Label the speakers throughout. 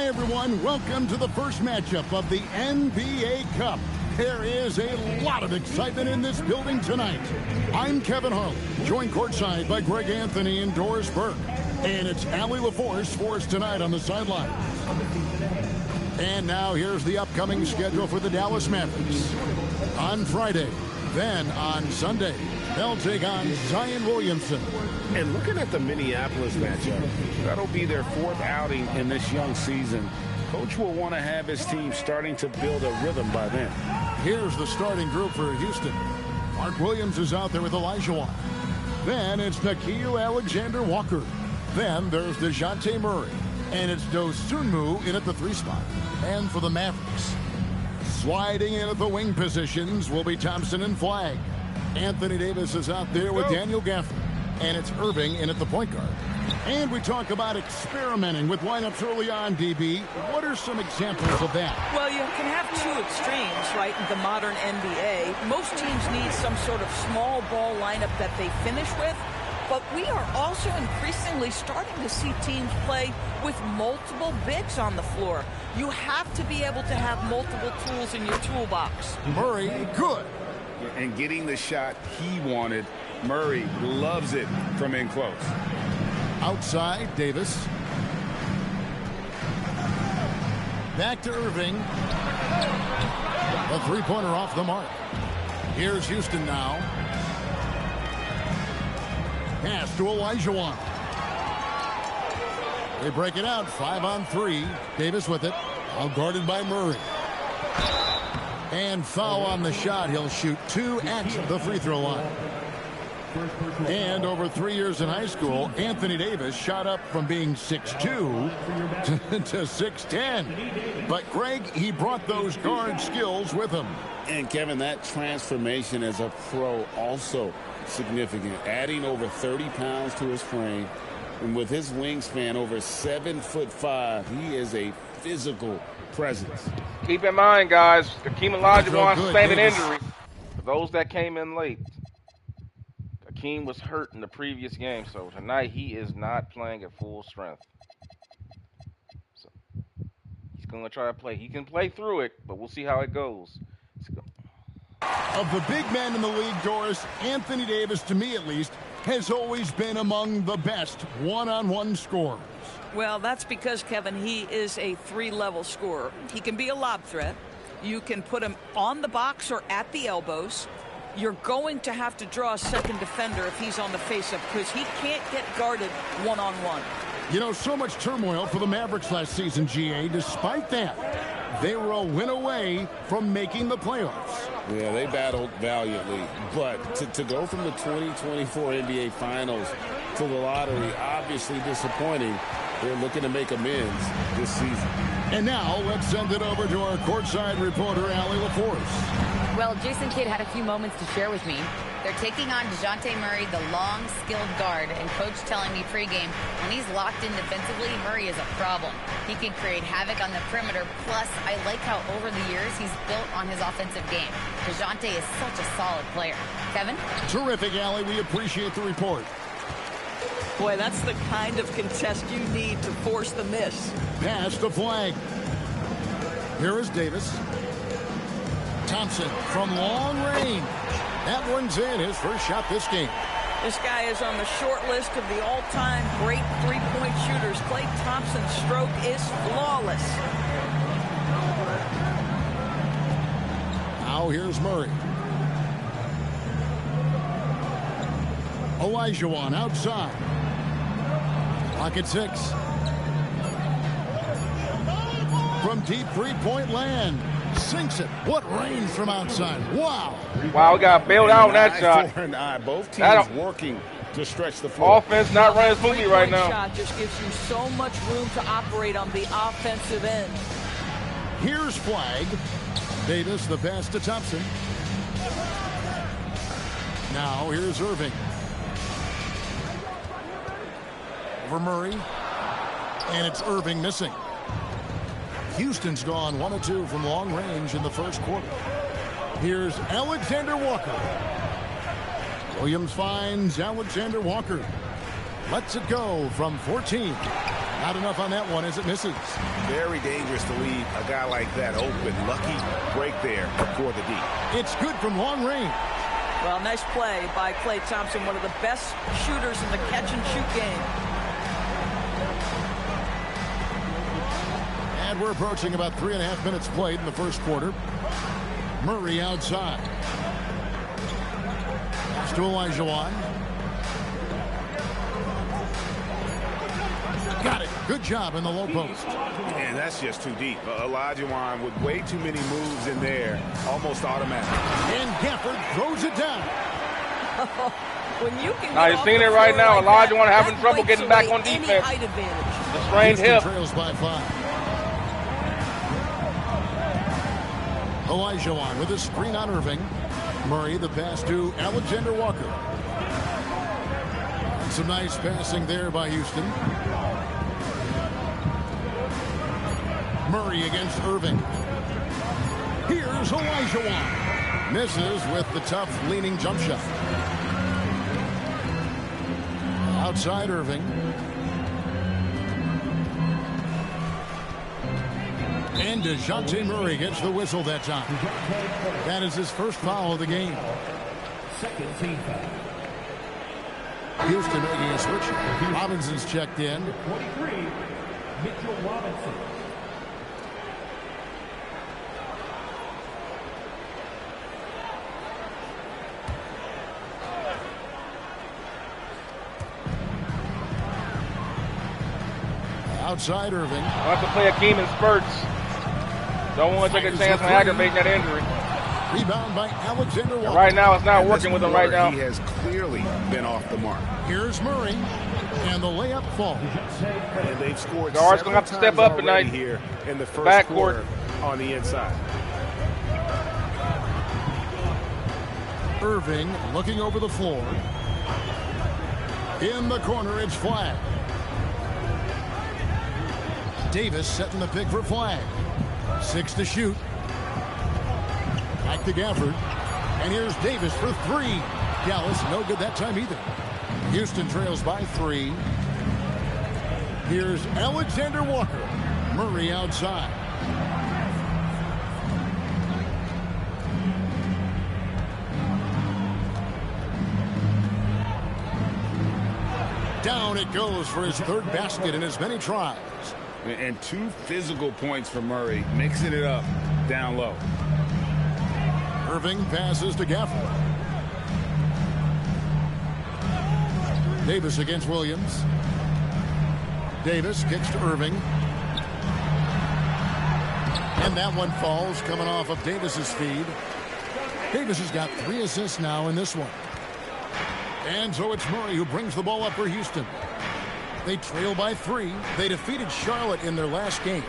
Speaker 1: Hi, everyone. Welcome to the first matchup of the NBA Cup. There is a lot of excitement in this building tonight. I'm Kevin Harlan, joined courtside by Greg Anthony and Doris Burke. And it's Allie LaForce for us tonight on the sideline. And now here's the upcoming schedule for the Dallas Mavericks. On Friday, then on Sunday, they'll take on Zion Williamson.
Speaker 2: And looking at the Minneapolis matchup, that'll be their fourth outing in this young season. Coach will want to have his team starting to build a rhythm by then.
Speaker 1: Here's the starting group for Houston. Mark Williams is out there with Olajuwon. Then it's Shaquille Alexander-Walker. Then there's DeJounte Murray. And it's Dosunmu in at the 3 spot. And for the Mavericks, sliding in at the wing positions will be Thompson and Flagg. Anthony Davis is out there with Daniel Gafford. And it's Irving in at the point guard. And we talk about experimenting with lineups early on, DB. What are some examples of that?
Speaker 3: Well, you can have two extremes, right, in the modern NBA. Most teams need some sort of small ball lineup that they finish with. But we are also increasingly starting to see teams play with multiple bigs on the floor. You have to be able to have multiple tools in your toolbox.
Speaker 1: Murray, good.
Speaker 2: And getting the shot he wanted. Murray loves it from in close.
Speaker 1: Outside, Davis. Back to Irving. A three-pointer off the mark. Here's Houston now. Pass to Olajuwon. They break it out, 5-on-3. Davis with it. All guarded by Murray. And foul on the shot. He'll shoot 2 at the free throw line. And over 3 years in high school, Anthony Davis shot up from being 6'2 to 6'10. But Greg, he brought those guard skills with him.
Speaker 2: And Kevin, that transformation as a pro also significant. Adding over 30 pounds to his frame. And with his wingspan over 7'5", he is a physical presence.
Speaker 4: Keep in mind, guys, Hakeem Olajuwon sustained an injury. For those that came in late, Hakeem was hurt in the previous game, so tonight he is not playing at full strength. So he's going to try to play. He can play through it, but we'll see how it goes. Let's go.
Speaker 1: Of the big men in the league, Doris, Anthony Davis, to me at least, has always been among the best one-on-one scorers.
Speaker 3: Well, that's because, Kevin, he is a 3-level scorer. He can be a lob threat. You can put him on the box or at the elbows. You're going to have to draw a second defender if he's on the face-up because he can't get guarded one-on-one.
Speaker 1: You know, so much turmoil for the Mavericks last season, GA. Despite that, they were a win away from making the playoffs.
Speaker 2: Yeah, they battled valiantly. But to go from the 2024 NBA Finals to the lottery, obviously disappointing. They're looking to make amends this season.
Speaker 1: And now let's send it over to our courtside reporter, Allie LaForce.
Speaker 5: Well, Jason Kidd had a few moments to share with me. They're taking on DeJounte Murray, the long, skilled guard, and coach telling me pregame, when he's locked in defensively, Murray is a problem. He can create havoc on the perimeter, plus I like how over the years he's built on his offensive game. DeJounte is such a solid player. Kevin?
Speaker 1: Terrific, Allie. We appreciate the report.
Speaker 3: Boy, that's the kind of contest you need to force the miss.
Speaker 1: Pass to Flagg. Here is Davis. Thompson from long range. That one's in, his first shot this game.
Speaker 3: This guy is on the short list of the all-time great three-point shooters. Klay Thompson's stroke is flawless.
Speaker 1: Now here's Murray. Olajuwon outside. Clock at 6. From deep three-point land. Sinks it. What range from outside. Wow.
Speaker 4: Wow, we got bailed out on that shot.
Speaker 2: Both teams working to stretch the floor.
Speaker 4: Offense not running smoothly right now.
Speaker 3: Shot just gives you so much room to operate on the offensive end.
Speaker 1: Here's Flagg. Davis, the pass to Thompson. Now here's Irving. Over Murray. And it's Irving missing. Houston's gone 1 of 2 from long range in the first quarter. Here's Alexander Walker. Williams finds Alexander Walker. Lets it go from 14. Not enough on that one as it misses.
Speaker 6: Very dangerous to leave a guy like that open. Lucky break there before the deep.
Speaker 1: It's good from long range.
Speaker 3: Well, nice play by Klay Thompson, one of the best shooters in the catch-and-shoot game.
Speaker 1: And we're approaching about 3.5 minutes played in the first quarter. Murray outside. Pass to Olajuwon. Got it. Good job in the low post.
Speaker 6: And that's just too deep. Olajuwon with way too many moves in there, almost automatic.
Speaker 1: And Gafford throws it down.
Speaker 3: When you can
Speaker 4: now you're seeing it right now.
Speaker 3: Like
Speaker 4: Olajuwon having trouble getting back on defense. The strained hip.
Speaker 1: Trails by 5. Olajuwon with a screen on Irving. Murray the pass to Alexander Walker. And some nice passing there by Houston. Murray against Irving. Here's Olajuwon. Misses with the tough leaning jump shot. Outside Irving. And DeJounte Murray gets the whistle that time. That is his first foul of the game.
Speaker 7: Second team foul.
Speaker 1: Houston making a switch. Robinson's checked in.
Speaker 7: 23, Mitchell Robinson.
Speaker 1: Outside Irving.
Speaker 4: I have to play Hakeem in spurts. Don't want to take a chance on aggravating that injury.
Speaker 1: Rebound by Alexander Walker.
Speaker 4: And right now, it's not working with him right now.
Speaker 6: He has clearly been off the mark.
Speaker 1: Here's Murray. And the layup falls.
Speaker 6: And they've scored
Speaker 4: Guards going to have to step up tonight.
Speaker 6: Here in the first quarter on the inside.
Speaker 1: Irving looking over the floor. In the corner, it's flag. Davis setting the pick for flag. 6 to shoot. Back to Gafford. And here's Davis for 3. Dallas, no good that time either. Houston trails by 3. Here's Alexander Walker. Murray outside. Down it goes for his third basket in as many tries.
Speaker 6: And 2 physical points for Murray, mixing it up down low.
Speaker 1: Irving passes to Gafford. Davis against Williams. Davis kicks to Irving. And that one falls, coming off of Davis's feed. Davis has got 3 assists now in this one. And so it's Murray who brings the ball up for Houston. They trail by 3. They defeated Charlotte in their last game.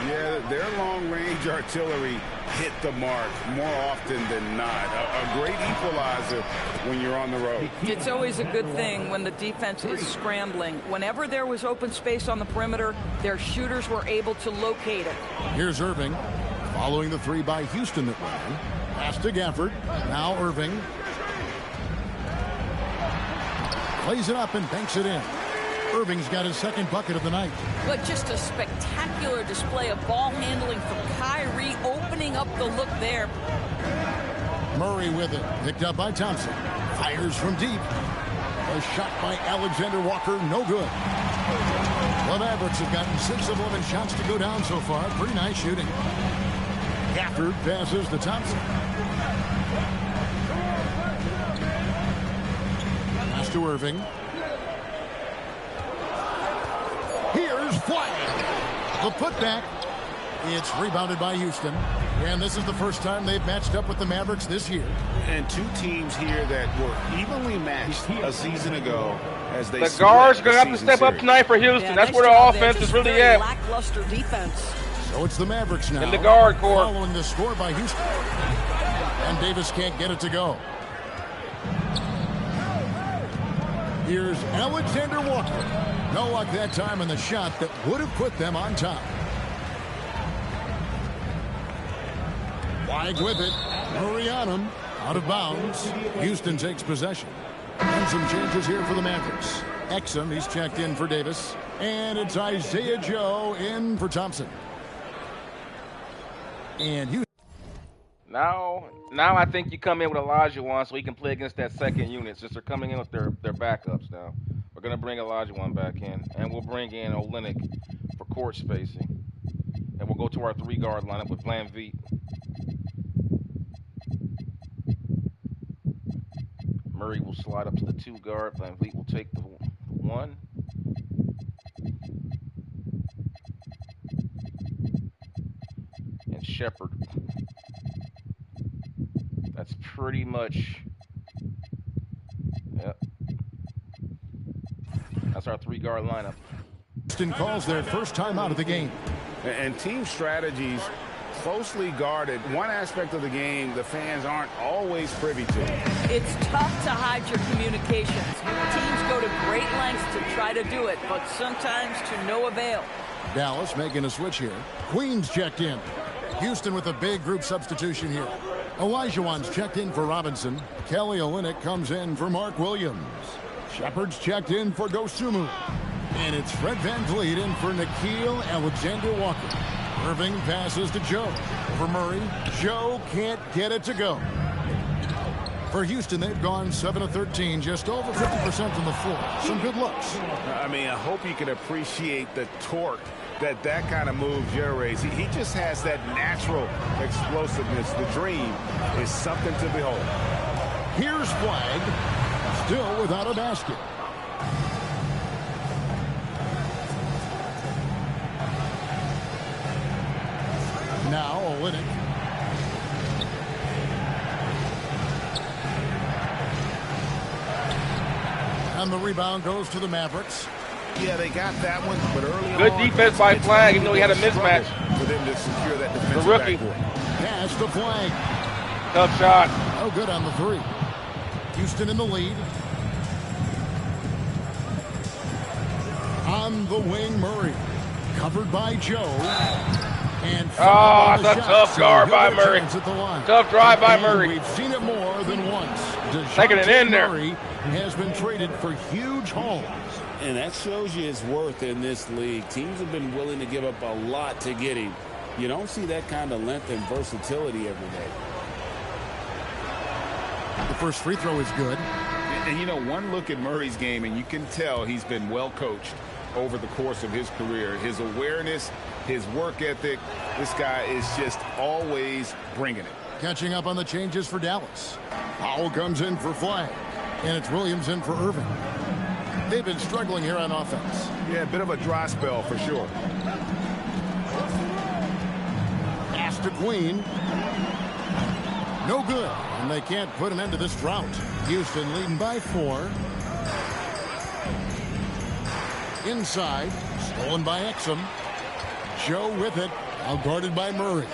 Speaker 6: Yeah, their long-range artillery hit the mark more often than not. A great equalizer when you're on the road.
Speaker 3: It's always a good thing when the defense is scrambling. Whenever there was open space on the perimeter, their shooters were able to locate it.
Speaker 1: Here's Irving, following the 3 by Houston that ran. Pass to Gafford. Now Irving. Plays it up and banks it in. Irving's got his second bucket of the night.
Speaker 3: But just a spectacular display of ball handling from Kyrie, opening up the look there.
Speaker 1: Murray with it, picked up by Thompson. Fires from deep. A shot by Alexander Walker, no good. The Mavericks have gotten 6 of 11 shots to go down so far. Pretty nice shooting. Gafford passes to Thompson. Pass to Irving. Here's flag. The putback. It's rebounded by Houston. And this is the first time they've matched up with the Mavericks this year.
Speaker 6: And 2 teams here that were evenly matched a season ago as they
Speaker 4: the guards are going to have to step up tonight for Houston.
Speaker 3: Yeah,
Speaker 4: that's
Speaker 3: nice
Speaker 4: where the offense is really at.
Speaker 3: Lackluster defense.
Speaker 1: So it's the Mavericks now.
Speaker 4: In the guard court.
Speaker 1: Following the score by Houston. And Davis can't get it to go. Here's Alexander Walker. No luck that time in the shot that would have put them on top. Flag with it. Murray on him. Out of bounds. Houston takes possession. And some changes here for the Mavericks. Exum, he's checked in for Davis. And it's Isaiah Joe in for Thompson. And Houston.
Speaker 4: Now I think you come in with Olajuwon so he can play against that second unit since they're coming in with their backups now. We're going to bring Olajuwon back in, and we'll bring in Olynyk for court spacing. And we'll go to our 3-guard lineup with Van Vliet. Murray will slide up to the 2-guard. Van Vliet will take the 1. And Shepherd. That's pretty much, yep. That's our 3-guard lineup.
Speaker 1: Houston calls their first time out of the game.
Speaker 6: And team strategies closely guarded. One aspect of the game the fans aren't always privy to.
Speaker 3: It's tough to hide your communications. Teams go to great lengths to try to do it, but sometimes to no avail.
Speaker 1: Dallas making a switch here. Queens checked in. Houston with a big group substitution here. Olajuwon's checked in for Robinson. Kelly Olynyk comes in for Mark Williams. Shepard's checked in for Dosunmu. And it's Fred VanVleet in for Shaquille Alexander Walker. Irving passes to Joe. Over Murray. Joe can't get it to go. For Houston, they've gone 7 of 13, just over 50% from the floor. Some good looks.
Speaker 6: I mean, I hope you can appreciate the torque that kind of move generates. He just has that natural explosiveness. The dream is something to behold.
Speaker 1: Here's Flag, still without a basket. Now Olynyk. And the rebound goes to the Mavericks.
Speaker 6: Yeah, they got that one, but early
Speaker 4: Good
Speaker 6: on,
Speaker 4: defense by Flag, even though he had a mismatch.
Speaker 6: For them to secure that defensive
Speaker 4: The rookie.
Speaker 1: Pass to Flag.
Speaker 4: Tough shot.
Speaker 1: Oh, good on the 3. Houston in the lead. On the wing, Murray. Covered by Joe. And
Speaker 4: that's a tough guard by Murray. Tough drive by Murray.
Speaker 1: We've seen it more than once.
Speaker 4: Taking it in there.
Speaker 1: Murray has been traded for huge hauls.
Speaker 2: And that shows you his worth in this league. Teams have been willing to give up a lot to get him. You don't see that kind of length and versatility every day.
Speaker 1: The first free throw is good.
Speaker 6: And you know, one look at Murray's game, and you can tell he's been well coached over the course of his career. His awareness, his work ethic, this guy is just always bringing it.
Speaker 1: Catching up on the changes for Dallas. Powell comes in for Flag. And it's Williams in for Irving. They've been struggling here on offense.
Speaker 6: Yeah, a bit of a dry spell for sure.
Speaker 1: Pass to Queen. No good. And they can't put an end to this drought. Houston leading by 4. Inside. Stolen by Exum. Joe with it. Out guarded by Murray.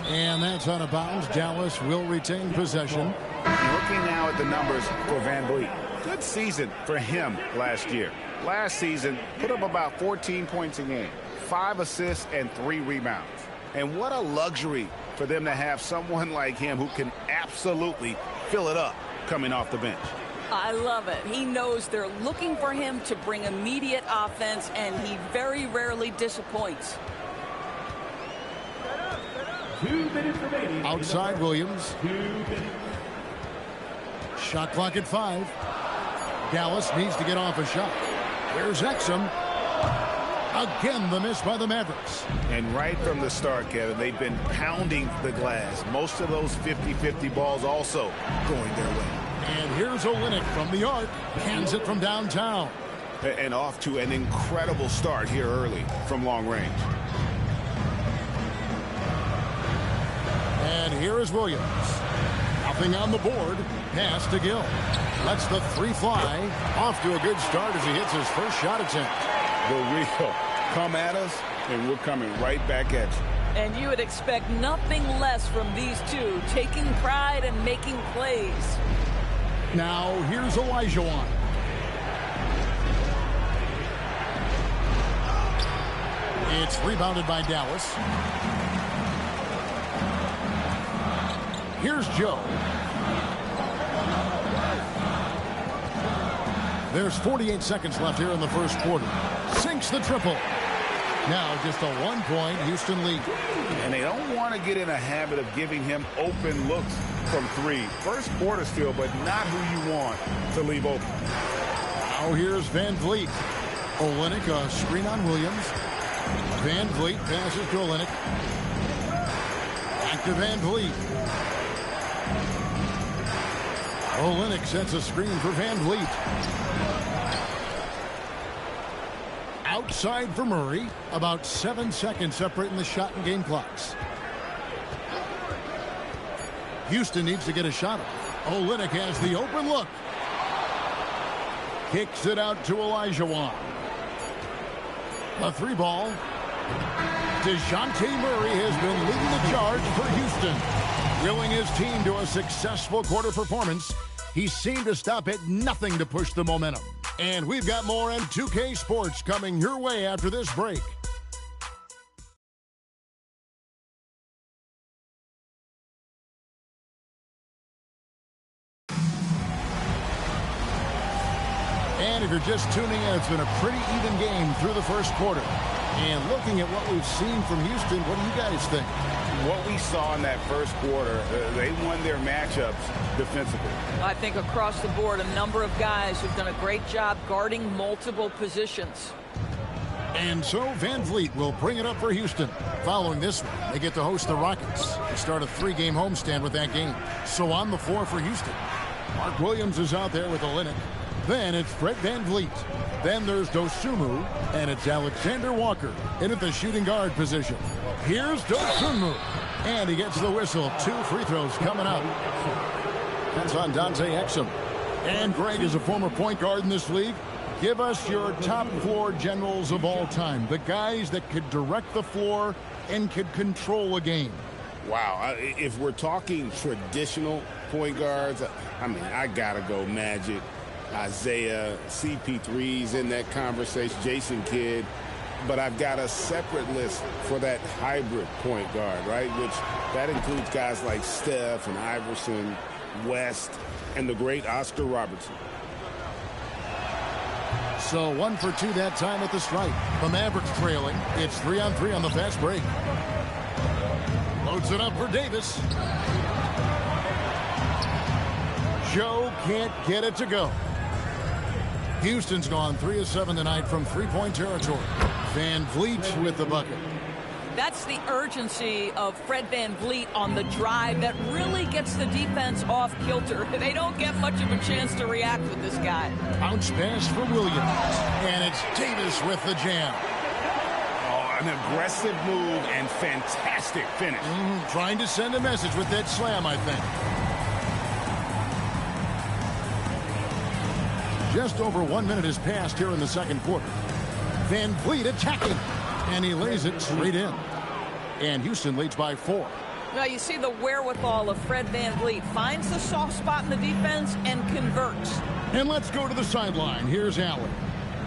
Speaker 1: And that's out of bounds. Dallas will retain possession.
Speaker 6: Looking now at the numbers for VanVleet. Good season for him last year. Last season, put up about 14 points a game, 5 assists, and 3 rebounds. And what a luxury for them to have someone like him who can absolutely fill it up coming off the bench.
Speaker 3: I love it. He knows they're looking for him to bring immediate offense, and he very rarely disappoints.
Speaker 7: 2 minutes remaining.
Speaker 1: Outside Williams.
Speaker 7: 2 minutes.
Speaker 1: Shot clock at 5. Dallas needs to get off a shot. Here's Exum. Again, the miss by the Mavericks.
Speaker 6: And right from the start, Kevin, they've been pounding the glass. Most of those 50-50 balls also going their way.
Speaker 1: And here's Olynyk from the arc. Hands it from downtown.
Speaker 6: And off to an incredible start here early from long range.
Speaker 1: And here is Williams. Nothing on the board. Pass to Gill. Lets the 3 fly. Off to a good start as he hits his first shot attempt.
Speaker 6: The real come at us, and we're coming right back at you.
Speaker 3: And you would expect nothing less from these two, taking pride and making plays.
Speaker 1: Now, here's Olajuwon. It's rebounded by Dallas. Here's Joe. There's 48 seconds left here in the first quarter. Sinks the triple. Now just a 1-point Houston lead.
Speaker 6: And they don't want to get in a habit of giving him open looks from three. First quarter still, but not who you want to leave open.
Speaker 1: Now here's Van Vliet. Olynyk, a screen on Williams. Van Vliet passes to Olynyk. Back to Van Vliet. Olynyk sets a screen for Van Vliet. Outside for Murray. About 7 seconds separating the shot and game clocks. Houston needs to get a shot off. Olynyk has the open look. Kicks it out to Olajuwon. A 3-ball. DeJounte Murray has been leading the charge for Houston. Willing his team to a successful quarter performance, he seemed to stop at nothing to push the momentum. And we've got more M2K Sports coming your way after this break. And if you're just tuning in, it's been a pretty even game through the first quarter. And looking at what we've seen from Houston, what do you guys think?
Speaker 6: What we saw in that first quarter, they won their matchups defensively.
Speaker 3: I think across the board, a number of guys who've done a great job guarding multiple positions.
Speaker 1: And so Van Vliet will bring it up for Houston. Following this one, they get to host the Rockets. They start a 3-game homestand with that game. So on the floor for Houston, Mark Williams is out there with Olynyk. Then it's Fred Van Vliet. Then there's Dosunmu, and it's Alexander Walker in at the shooting guard position. Here's Dosunmu, and he gets the whistle. 2 free throws coming up. That's on Dante Exum. And Greg is a former point guard in this league. Give us your top floor generals of all time, the guys that could direct the floor and could control a game.
Speaker 2: Wow, if we're talking traditional point guards, I mean, I gotta go Magic, Isaiah, CP3's in that conversation, Jason Kidd. But I've got a separate list for that hybrid point guard, right? Which that includes guys like Steph and Iverson, West, and the great Oscar Robertson.
Speaker 1: So 1 for 2 that time at the stripe. The Mavericks trailing. It's 3-on-3 on the fast break. Loads it up for Davis. Joe can't get it to go. Houston's gone 3 of 7 tonight from three-point territory. Van Vliet with the bucket.
Speaker 3: That's the urgency of Fred Van Vliet on the drive that really gets the defense off kilter. They don't get much of a chance to react with this guy.
Speaker 1: Bounce pass for Williams. And it's Davis with the jam.
Speaker 6: Oh, an aggressive move and fantastic finish.
Speaker 1: Trying to send a message with that slam, I think. Just over 1 minute has passed here in the second quarter. Van Vliet attacking. And he lays it straight in. And Houston leads by 4.
Speaker 3: Now you see the wherewithal of Fred Van Vliet. Finds the soft spot in the defense and converts.
Speaker 1: And let's go to the sideline. Here's Allen.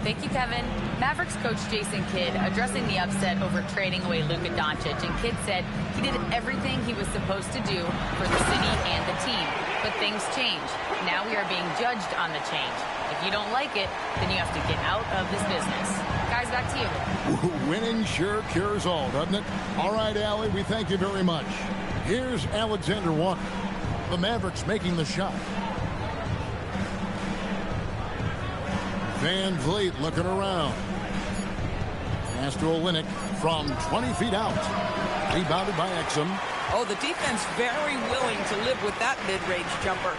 Speaker 5: Thank you, Kevin. Mavericks coach Jason Kidd addressing the upset over trading away Luka Doncic. And Kidd said he did everything he was supposed to do for the city and the team. But things change. Now we are being judged on the change. If you don't like it, then you have to get out of this business. Guys, back to you.
Speaker 1: Winning sure cures all, doesn't it? All right, Allie, we thank you very much. Here's Alexander Walker. The Mavericks making the shot. Van Vliet looking around. Pass to Olynyk from 20 feet out. Rebounded by Exum.
Speaker 3: Oh, the defense very willing to live with that mid-range jumper.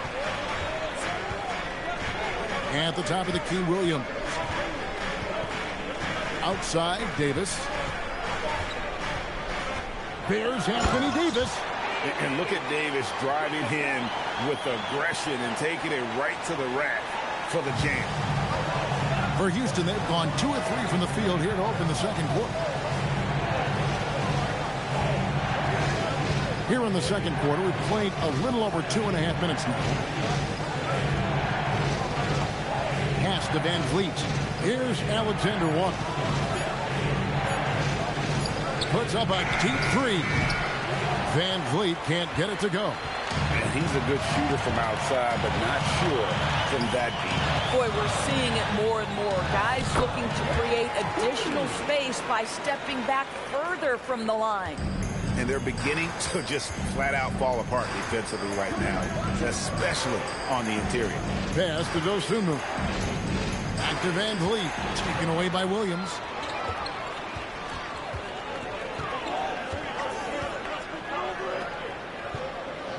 Speaker 1: At the top of the key, Williams. Outside, Davis. There's Anthony Davis.
Speaker 6: And look at Davis driving in with aggression and taking it right to the rack for the jam.
Speaker 1: For Houston, they've gone 2 of 3 from the field here to open the second quarter. Here in the second quarter, we've played a little over 2.5 minutes now. Pass to Van Vliet. Here's Alexander Walker. Puts up a deep 3. Van Vliet can't get it to go.
Speaker 6: he's a good shooter from outside, but not sure from that deep.
Speaker 3: Boy, we're seeing it more and more. Guys looking to create additional space by stepping back further from the line.
Speaker 6: And they're beginning to just flat out fall apart defensively right now, especially on the interior.
Speaker 1: Pass to Dosunmu. Back to Van Vliet. Taken away by Williams.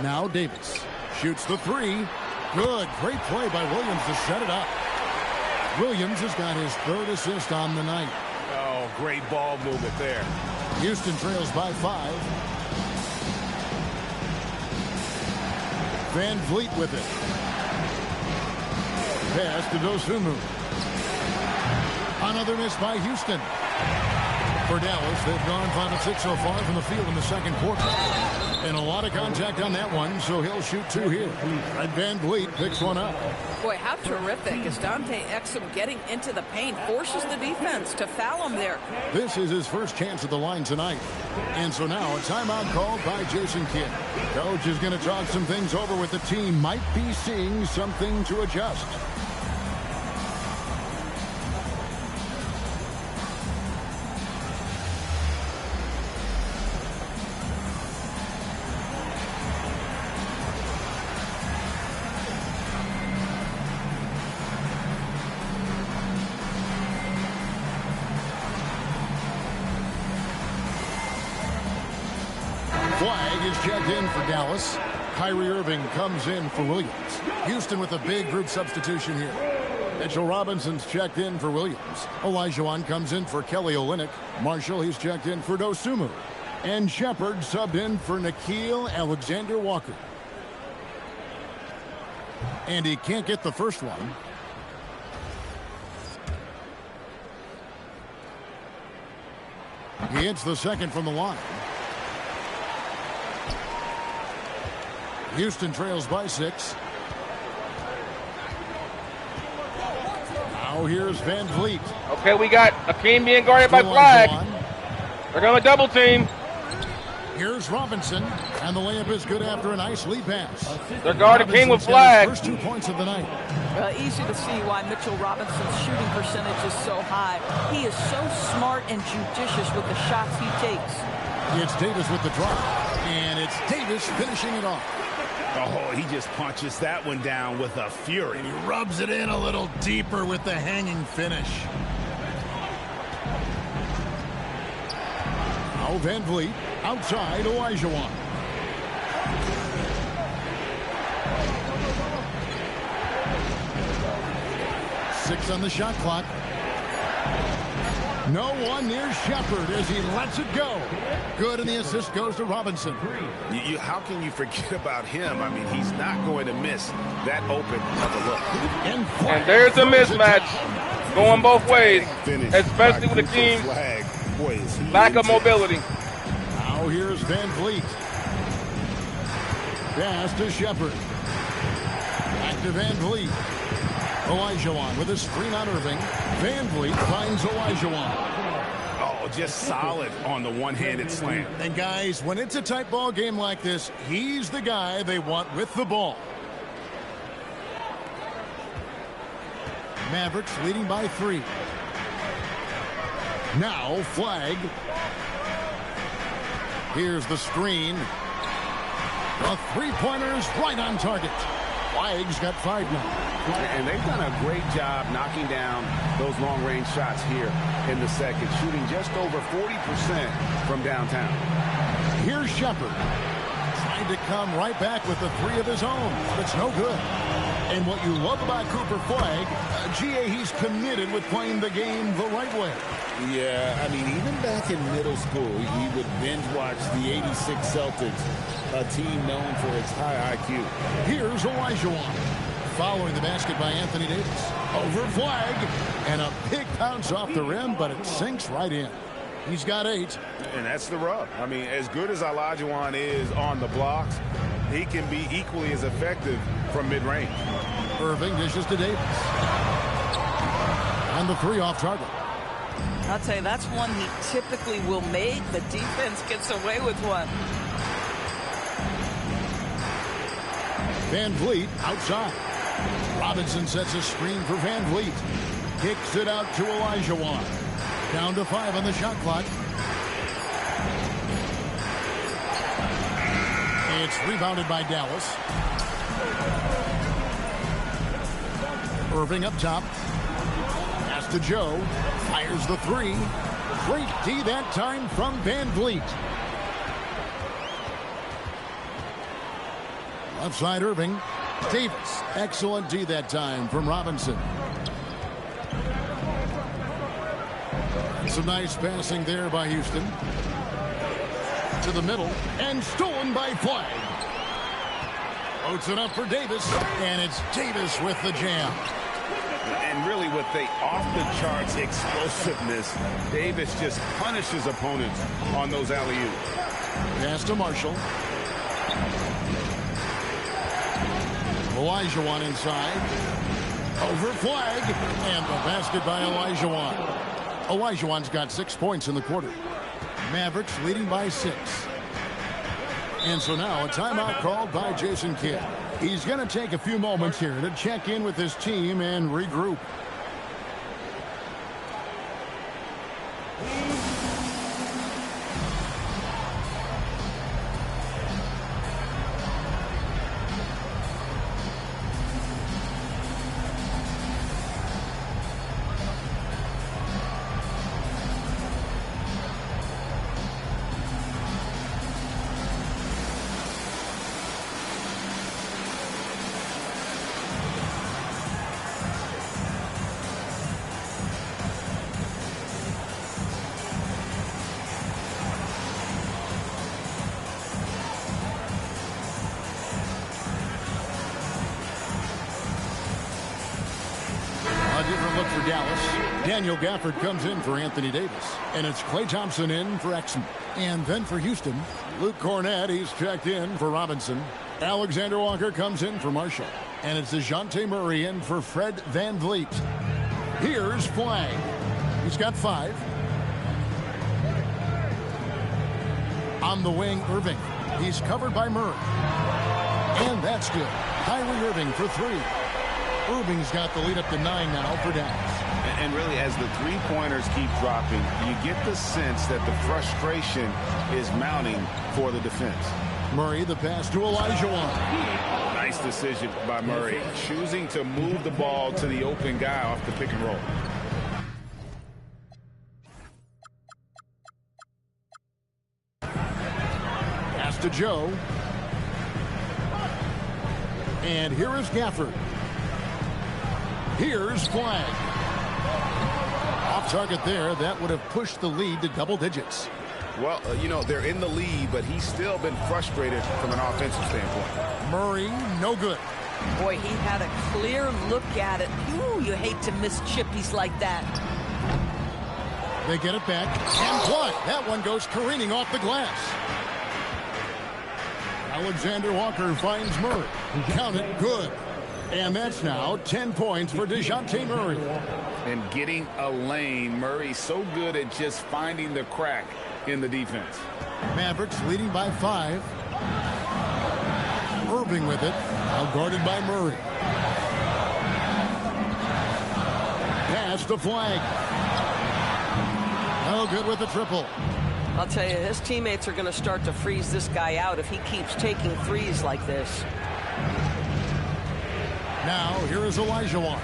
Speaker 1: Now Davis shoots the three. Good. Great play by Williams to set it up. Williams has got his third assist on the night.
Speaker 6: Oh, great ball movement there.
Speaker 1: Houston trails by 5. Van Vliet with it. Pass to Dosunmu. Another miss by Houston. For Dallas, they've gone 5 of 6 so far from the field in the second quarter. And a lot of contact on that one, so he'll shoot 2 here. And Van Vliet picks one up.
Speaker 3: Boy, how terrific is Dante Exum getting into the paint, forces the defense to foul him there.
Speaker 1: This is his first chance at the line tonight. And so now a timeout called by Jason Kidd. Coach is going to talk some things over with the team. Might be seeing something to adjust. Flag is checked in for Dallas. Kyrie Irving comes in for Williams. Houston with a big group substitution here. Mitchell Robinson's checked in for Williams. Olajuwon comes in for Kelly Olynyk. Marshall, he's checked in for Dosunmu. And Shepard subbed in for Shaquille Alexander-Walker. And he can't get the first one. He hits the second from the line. Houston trails by 6. Now here's Van Vliet.
Speaker 4: Okay, we got Hakeem being guarded by Flag. They're going to double team.
Speaker 1: Here's Robinson, and the layup is good after a nice lead pass.
Speaker 4: They're guarding King with Flag.
Speaker 1: First 2 points of the night.
Speaker 3: Easy to see why Mitchell Robinson's shooting percentage is so high. He is so smart and judicious with the shots he takes.
Speaker 1: It's Davis with the drop, and it's Davis finishing it off.
Speaker 6: Oh, he just punches that one down with a fury.
Speaker 1: And he rubs it in a little deeper with the hanging finish. Now Van Vliet outside Olajuwon. Six on the shot clock. No one near Shepard as he lets it go. Good, and the assist goes to Robinson.
Speaker 6: How can you forget about him? I mean, he's not going to miss that open of a look.
Speaker 4: And there's a mismatch going both ways, especially with the team's lack of mobility.
Speaker 1: Now here's Van Vliet. Pass to Shepard. Back to Van Vliet. Olajuwon with a screen on Irving. Van Vliet finds Olajuwon.
Speaker 6: Oh, just solid on the one-handed slam.
Speaker 1: And guys, when it's a tight ball game like this, he's the guy they want with the ball. Mavericks leading by 3. Now Flag. Here's the screen. The three-pointer is right on target. Flag's got 5 now.
Speaker 6: And they've done a great job knocking down those long-range shots here in the second, shooting just over 40% from downtown.
Speaker 1: Here's Shepard. Trying to come right back with the 3 of his own, but it's no good. And what you love about Cooper Flag, GA, he's committed with playing the game the right way.
Speaker 2: Yeah, I mean, even back in middle school, he would binge watch the 86 Celtics, a team known for its high IQ.
Speaker 1: Here's Olajuwon. Following the basket by Anthony Davis. Over Flag. And a big bounce off the rim, but it sinks right in. He's got 8.
Speaker 6: And that's the rub. I mean, as good as Olajuwon is on the blocks, he can be equally as effective from mid-range.
Speaker 1: Irving dishes to Davis. And the 3 off target.
Speaker 3: I'll tell you, that's one he typically will make. The defense gets away with one.
Speaker 1: Van Vliet outside. Robinson sets a screen for Van Vliet. Kicks it out to Olajuwon. Down to 5 on the shot clock. It's rebounded by Dallas. Irving up top. Pass to Joe. Fires the 3. Great D that time from Van Vliet. Left side Irving. Davis. Excellent D that time from Robinson. Some nice passing there by Houston. To the middle. And stolen by Flagg. Loads it up for Davis. And it's Davis with the jam.
Speaker 6: And really with the off-the-charts explosiveness, Davis just punishes opponents on those alley-oops.
Speaker 1: Pass to Marshall. Olajuwon inside. Over Flagg. And the basket by Olajuwon. Olajuwon's got 6 points in the quarter. Mavericks leading by 6. And so now a timeout called by Jason Kidd. He's going to take a few moments here to check in with his team and regroup. Look for Dallas. Daniel Gafford comes in for Anthony Davis. And it's Klay Thompson in for Exum. And then for Houston, Luke Cornett, he's checked in for Robinson. Alexander Walker comes in for Marshall. And it's DeJounte Murray in for Fred Van Vliet. Here's Flagg. He's got 5. On the wing, Irving. He's covered by Murray. And that's good. Kyrie Irving for 3. Irving's got the lead up to 9 now for Dallas.
Speaker 6: And really, as the three-pointers keep dropping, you get the sense that the frustration is mounting for the defense.
Speaker 1: Murray, the pass to Olajuwon.
Speaker 6: Nice decision by Murray, choosing to move the ball to the open guy off the pick and roll.
Speaker 1: Pass to Joe. And here is Gafford. Here's Flagg. Off target there. That would have pushed the lead to double digits.
Speaker 6: Well, you know, they're in the lead, but he's still been frustrated from an offensive standpoint.
Speaker 1: Murray, no good.
Speaker 3: Boy, he had a clear look at it. Ooh, you hate to miss chippies like that.
Speaker 1: They get it back. And blocked. That one goes careening off the glass. Alexander Walker finds Murray. Count it, good. And that's now 10 points for DeJounte Murray.
Speaker 6: And getting a lane. Murray's so good at just finding the crack in the defense.
Speaker 1: Mavericks leading by 5. Irving with it. Now guarded by Murray. Pass to Flagg. No good with the triple.
Speaker 3: I'll tell you, his teammates are going to start to freeze this guy out if he keeps taking threes like this.
Speaker 1: Now, here is Olajuwon.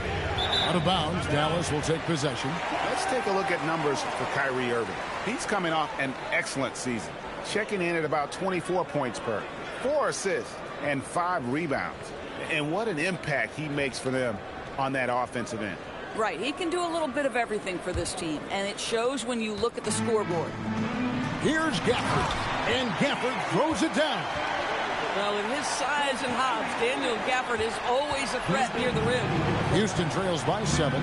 Speaker 1: Out of bounds, Dallas will take possession.
Speaker 6: Let's take a look at numbers for Kyrie Irving. He's coming off an excellent season, checking in at about 24 points per, 4 assists, and 5 rebounds. And what an impact he makes for them on that offensive end.
Speaker 3: Right, he can do a little bit of everything for this team, and it shows when you look at the scoreboard.
Speaker 1: Here's Gafford, and Gafford throws it down.
Speaker 3: Well, in his size and hops, Daniel Gafford is always a threat near the rim.
Speaker 1: Houston trails by 7.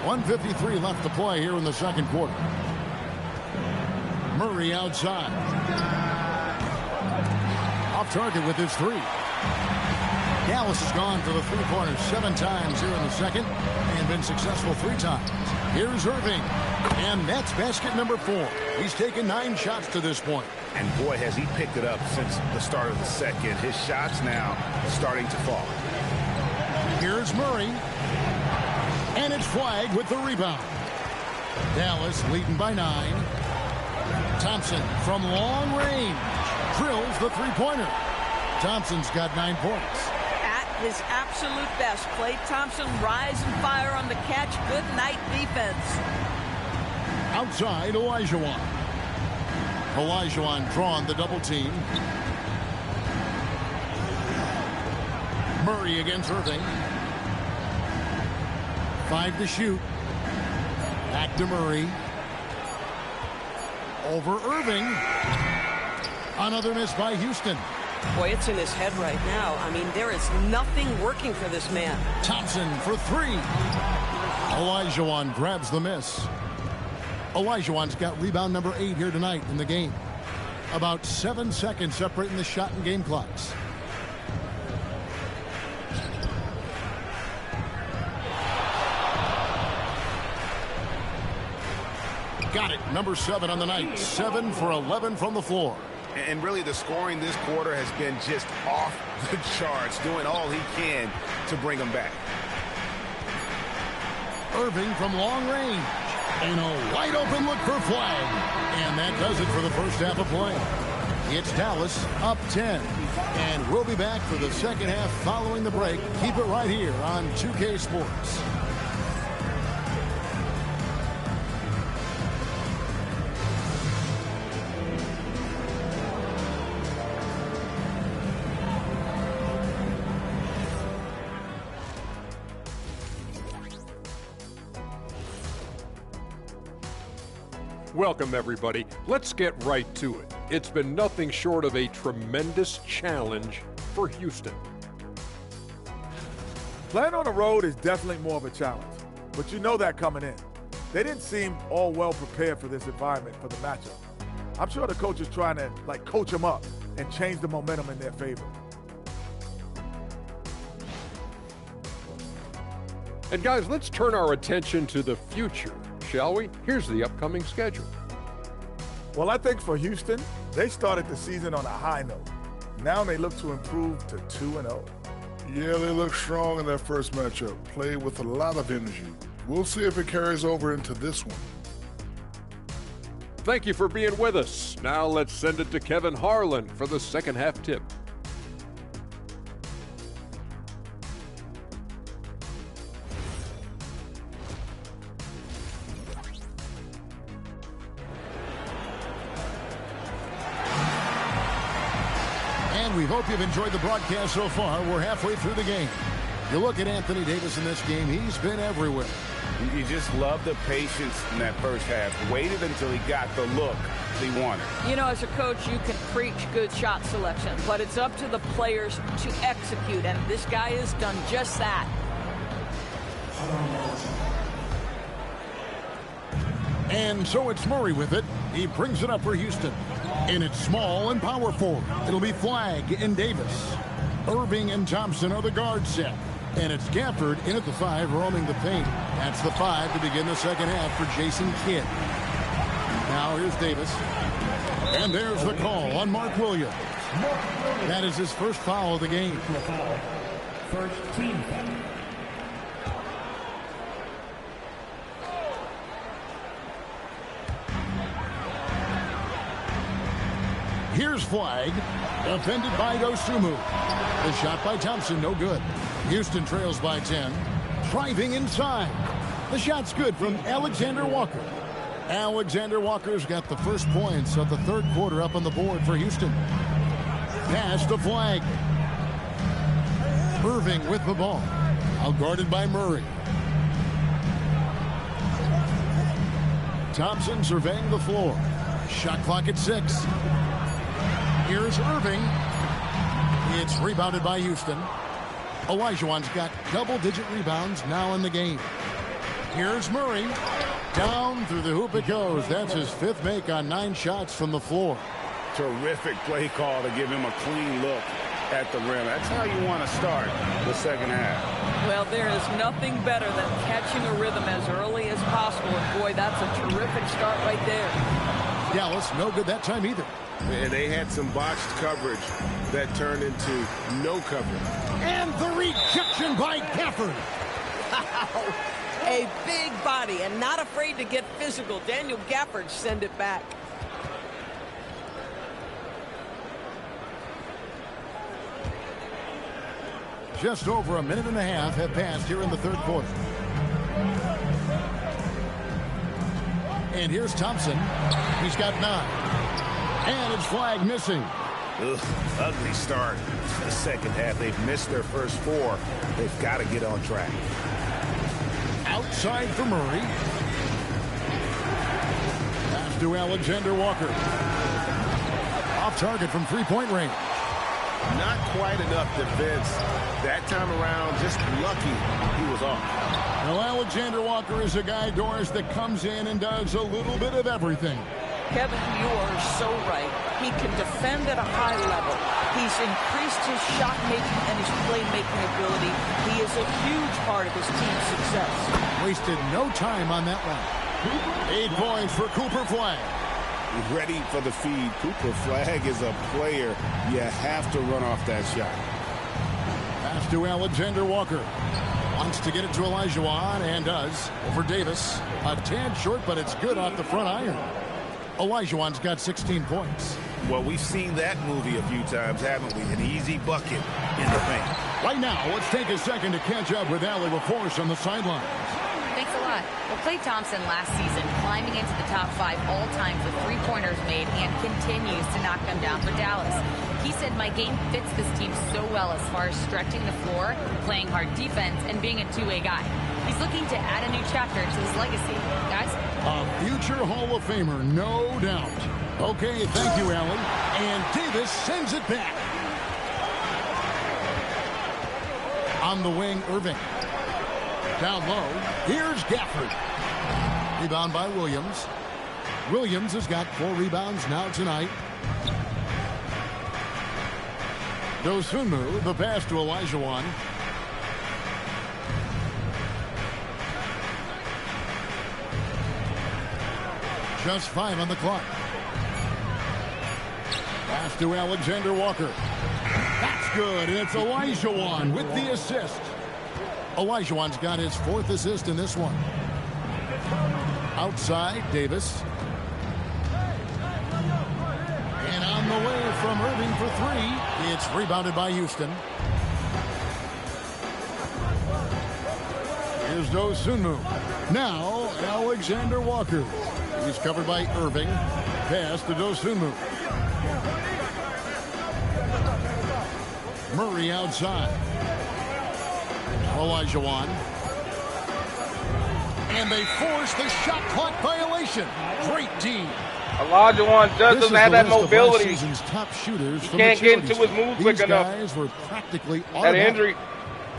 Speaker 1: 1:53 left to play here in the second quarter. Murray outside. Off target with his 3. Dallas has gone for the three-pointers 7 times here in the second and been successful 3 times. Here's Irving, and that's basket number 4. He's taken 9 shots to this point.
Speaker 6: And boy, has he picked it up since the start of the second. His shots now starting to fall.
Speaker 1: Here's Murray. And it's flagged with the rebound. Dallas leading by 9. Thompson from long range drills the three-pointer. Thompson's got 9 points.
Speaker 3: At his absolute best, Klay Thompson rise and fire on the catch. Good night defense.
Speaker 1: Outside, Olajuwon. Olajuwon drawing the double team. Murray against Irving. 5 to shoot. Back to Murray. Over Irving. Another miss by Houston.
Speaker 3: Boy, it's in his head right now. I mean, there is nothing working for this man.
Speaker 1: Thompson for 3. Olajuwon grabs the miss. Olajuwon's got rebound number 8 here tonight in the game. About 7 seconds separating the shot and game clocks. Got it. Number 7 on the night. 7 for 11 from the floor.
Speaker 6: And really the scoring this quarter has been just off the charts, doing all he can to bring them back.
Speaker 1: Irving from long range. And a wide open look for flag. And that does it for the first half of play. It's Dallas up 10. And we'll be back for the second half following the break. Keep it right here on 2K Sports.
Speaker 8: Welcome, everybody. Let's get right to it. It's been nothing short of a tremendous challenge for Houston.
Speaker 9: Playing on the road is definitely more of a challenge, but you know that coming in. They didn't seem all well prepared for this environment for the matchup. I'm sure the coach is trying to coach them up and change the momentum in their favor.
Speaker 8: And guys, let's turn our attention to the future, shall we? Here's the upcoming schedule.
Speaker 9: Well, I think for Houston, they started the season on a high note. Now they look to improve to 2-0.
Speaker 10: Yeah, they look strong in that first matchup. Played with a lot of energy. We'll see if it carries over into this one.
Speaker 8: Thank you for being with us. Now let's send it to Kevin Harlan for the second half tip.
Speaker 1: We hope you've enjoyed the broadcast so far. We're halfway through the game. You look at Anthony Davis in this game, he's been everywhere.
Speaker 2: You just love the patience in that first half. Waited until he got the look he wanted.
Speaker 3: You know, as a coach, you can preach good shot selection, but it's up to the players to execute, and this guy has done just that.
Speaker 1: And so it's Murray with it. He brings it up for Houston. And it's small and power forward. It'll be Flagg and Davis. Irving and Thompson are the guard set. And it's Gafford in at the 5, roaming the paint. That's the 5 to begin the second half for Jason Kidd. Now here's Davis. And there's the call on Mark Williams. That is his first foul of the game.
Speaker 7: First team foul.
Speaker 1: Here's Flagg, defended by Dosunmu. The shot by Thompson, no good. Houston trails by 10. Driving inside. The shot's good from Alexander Walker. Alexander Walker's got the first points of the third quarter up on the board for Houston. Pass to Flagg. Irving with the ball. Outguarded by Murray. Thompson surveying the floor. Shot clock at 6. Here's Irving. It's rebounded by Houston. Olajuwon's got double-digit rebounds now in the game. Here's Murray. Down through the hoop it goes. That's his 5th make on 9 shots from the floor.
Speaker 2: Terrific play call to give him a clean look at the rim. That's how you want to start the second half.
Speaker 3: Well, there is nothing better than catching a rhythm as early as possible. And boy, that's a terrific start right there.
Speaker 1: Dallas, no good that time either.
Speaker 11: And they had some botched coverage that turned into no coverage.
Speaker 1: And the rejection by Gafford.
Speaker 3: Wow. A big body and not afraid to get physical. Daniel Gafford send it back.
Speaker 1: Just over a minute and a half have passed here in the third quarter. And here's Thompson. He's got 9. And it's flag missing.
Speaker 6: Ugh, ugly start. The second half, they've missed their first 4. They've got to get on track.
Speaker 1: Outside for Murray. Pass to Alexander Walker. Off target from three-point range.
Speaker 11: Not quite enough defense. That time around, just lucky he was off.
Speaker 1: Now, Alexander Walker is a guy, Doris, that comes in and does a little bit of everything.
Speaker 3: Kevin, you are so right. He can defend at a high level. He's increased his shot making and his playmaking ability. He is a huge part of his team's success.
Speaker 1: Wasted no time on that one. 8 points for Cooper Flag.
Speaker 6: Ready for the feed. Cooper Flag is a player. You have to run off that shot.
Speaker 1: Pass to Alexander Walker. Wants to get it to Olajuwon and does. Over Davis. A tad short, but it's good off the front iron. Olajuwon's got 16 points.
Speaker 6: Well, we've seen that movie a few times, haven't we? An easy bucket in the paint.
Speaker 1: Right now, let's take a second to catch up with Allie LaForce on the sideline.
Speaker 5: Thanks a lot. Well, Klay Thompson last season climbing into the top 5 all time for three-pointers made and continues to knock them down for Dallas. He said, my game fits this team so well as far as stretching the floor, playing hard defense, and being a two-way guy. He's looking to add a new chapter to his legacy. Guys?
Speaker 1: A future Hall of Famer, no doubt. Okay, thank you, Allie. And Davis sends it back. On the wing, Irving. Down low, here's Gafford. Rebound by Williams. Williams has got 4 rebounds now tonight. Dosunmu, the pass to Olajuwon. Just 5 on the clock. Pass to Alexander Walker. That's good, and it's Olajuwon with the assist. Olajuwon's got his 4th assist in this one. Outside, Davis. And on the way from Irving for 3. It's rebounded by Houston. Here's Dosunmu. Now, Alexander Walker. He's covered by Irving. Pass to Dosunmu. Murray outside. Olajuwon. And they force the shot clock violation. Great D.
Speaker 4: Olajuwon doesn't have that mobility.
Speaker 1: Top shooters
Speaker 4: he can't get into his move quick enough.
Speaker 1: These guys were practically
Speaker 4: that injury.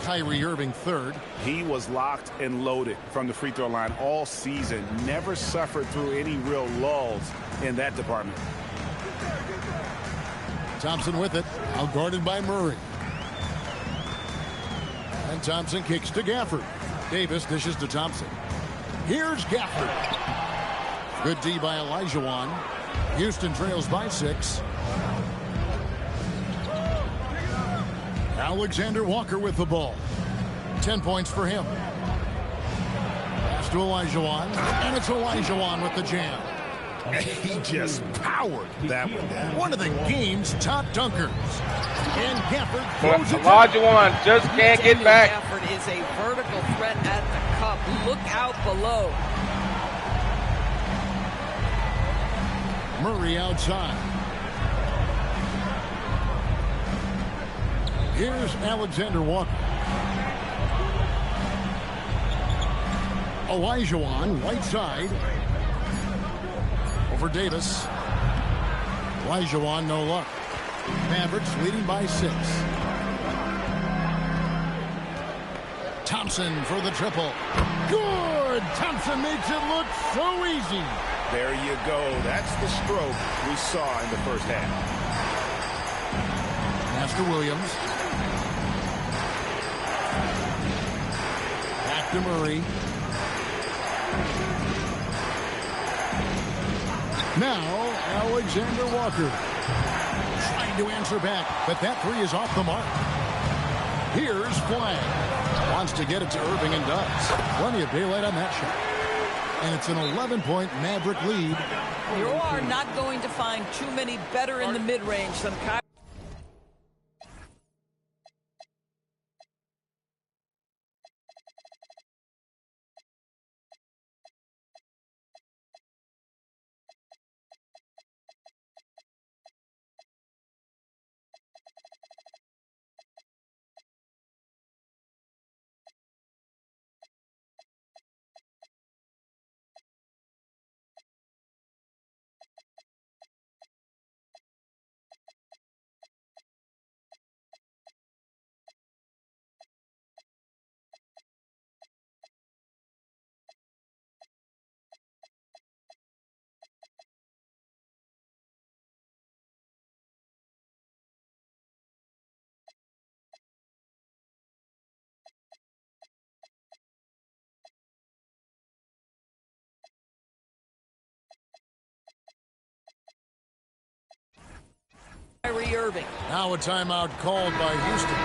Speaker 1: Kyrie Irving 3rd.
Speaker 6: He was locked and loaded from the free throw line all season. Never suffered through any real lulls in that department.
Speaker 1: Thompson with it. Out guarded by Murray. And Thompson kicks to Gafford. Davis dishes to Thompson. Here's Gafford. Good D by Olajuwon. Houston trails by 6. Alexander Walker with the ball. 10 points for him. Pass to Olajuwon. And it's Olajuwon with the jam.
Speaker 6: He just powered that one down.
Speaker 1: One of the game's top dunkers. And Gafford throws it.
Speaker 4: Olajuwon just can't get back.
Speaker 3: Gafford is a vertical threat at the cup. Look out below.
Speaker 1: Murray outside. Here's Alexander Walker. Olajuwon, right side. Over Davis. Olajuwon, no luck. Mavericks leading by 6. Thompson for the triple. Good! Thompson makes it look so easy.
Speaker 6: There you go. That's the stroke we saw in the first half.
Speaker 1: Pass to Williams. Back to Murray. Now, Alexander Walker trying to answer back, but that three is off the mark. Here's Flag. Wants to get it to Irving and does. Plenty of daylight on that shot. And it's an 11-point Maverick lead.
Speaker 3: You are not going to find too many better in the mid-range than Kyrie. Irving.
Speaker 1: Now a timeout called by Houston.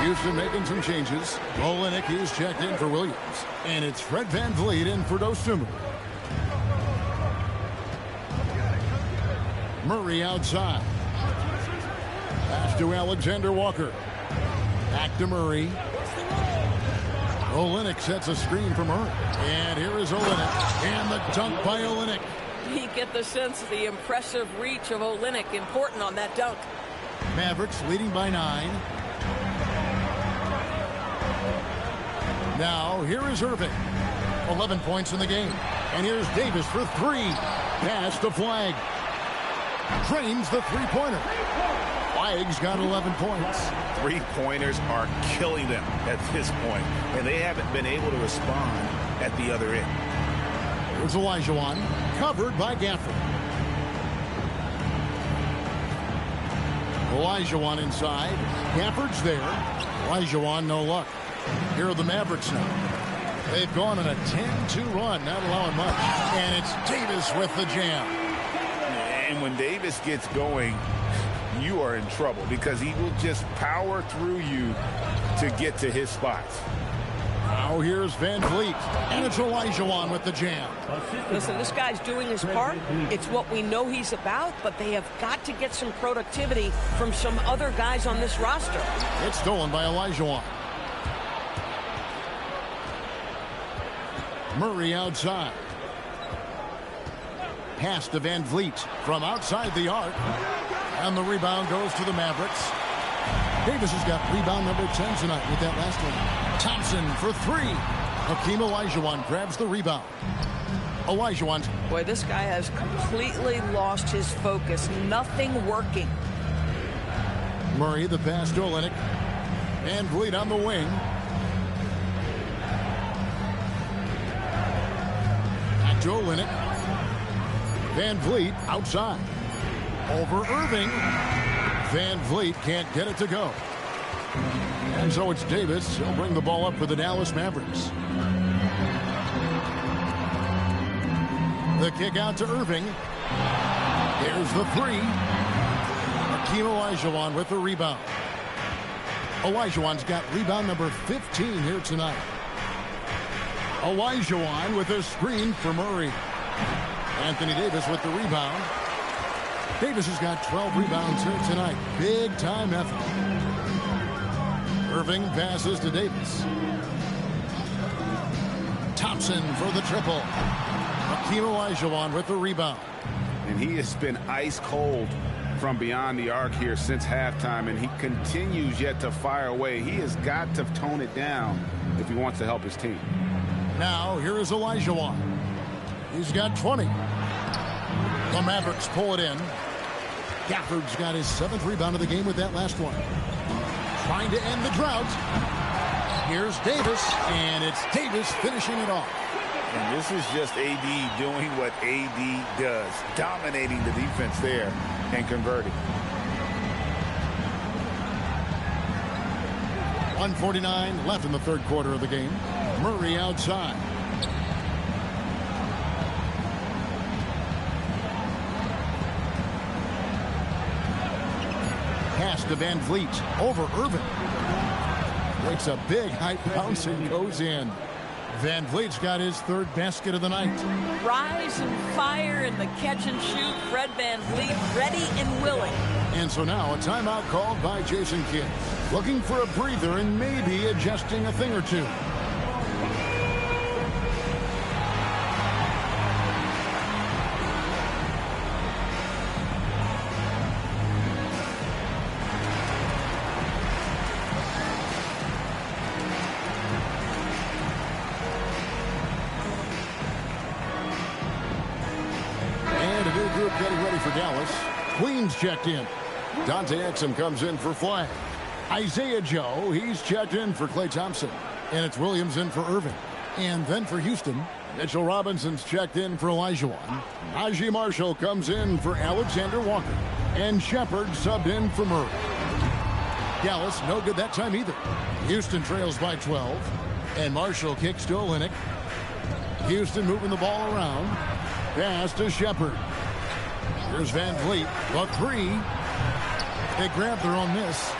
Speaker 1: Houston making some changes. Olynyk is checked in for Williams. And it's Fred VanVleet in for Dosunmu. Murray outside. Pass to Alexander Walker. Back to Murray. Olynyk sets a screen for Murray. And here is Olynyk. And the dunk by Olynyk.
Speaker 3: You get the sense of the impressive reach of Olynyk. Important on that dunk.
Speaker 1: Mavericks leading by 9. Now, here is Irving. 11 points in the game. And here's Davis for 3. Pass to Flag. Drains the three-pointer. Flag's got 11 points.
Speaker 6: Three-pointers are killing them at this point, and they haven't been able to respond at the other end.
Speaker 1: Here's Olajuwon, covered by Gafford. Olajuwon inside. Gafford's there. Olajuwon, no luck. Here are the Mavericks now. They've gone on a 10-2 run, not allowing much. And it's Davis with the jam.
Speaker 6: And when Davis gets going, you are in trouble because he will just power through you to get to his spots.
Speaker 1: Now here's VanVleet, and it's Olajuwon with the jam.
Speaker 3: Listen, this guy's doing his part. It's what we know he's about, but they have got to get some productivity from some other guys on this roster.
Speaker 1: It's stolen by Olajuwon. Murray outside. Pass to VanVleet from outside the arc. And the rebound goes to the Mavericks. Davis has got rebound number 10 tonight with that last one. Thompson for 3. Hakeem Olajuwon grabs the rebound. Olajuwon.
Speaker 3: Boy, this guy has completely lost his focus. Nothing working.
Speaker 1: Murray, the pass to Olynyk. VanVleet on the wing. Back to Olynyk. VanVleet outside. Over Irving. VanVleet can't get it to go. And so it's Davis. He'll bring the ball up for the Dallas Mavericks. The kick out to Irving. Here's the 3. Hakeem Olajuwon with the rebound. Olajuwon's got rebound number 15 here tonight. Olajuwon with a screen for Murray. Anthony Davis with the rebound. Davis has got 12 rebounds here tonight. Big time effort. Irving passes to Davis. Thompson for the triple. Hakeem Olajuwon with the rebound.
Speaker 6: And he has been ice cold from beyond the arc here since halftime, and he continues yet to fire away. He has got to tone it down if he wants to help his team.
Speaker 1: Now here is Olajuwon. He's got 20. The Mavericks pull it in. Gafford's got his 7th rebound of the game with that last one. Trying to end the drought. Here's Davis, and it's Davis finishing it off.
Speaker 6: And this is just AD doing what AD does, dominating the defense there and converting.
Speaker 1: 1:49 left in the third quarter of the game. Murray outside. Pass to Van Vliet. Over Irvin. Makes a big high bounce and goes in. Van Vliet's got his third basket of the night.
Speaker 3: Rise and fire in the catch and shoot. Fred Van Vliet ready and willing.
Speaker 1: And so now a timeout called by Jason Kidd. Looking for a breather and maybe adjusting a thing or two. Getting ready for Dallas. Queens checked in. Dante Exum comes in for Flag. Isaiah Joe, he's checked in for Klay Thompson. And it's Williams in for Irving. And then for Houston, Mitchell Robinson's checked in for Olajuwon. Najee Marshall comes in for Alexander Walker. And Shepard subbed in for Murray. Dallas, no good that time either. Houston trails by 12. And Marshall kicks to Olynyk. Houston moving the ball around. Pass to Shepard. Here's Van Vliet, the three. They grab their own miss.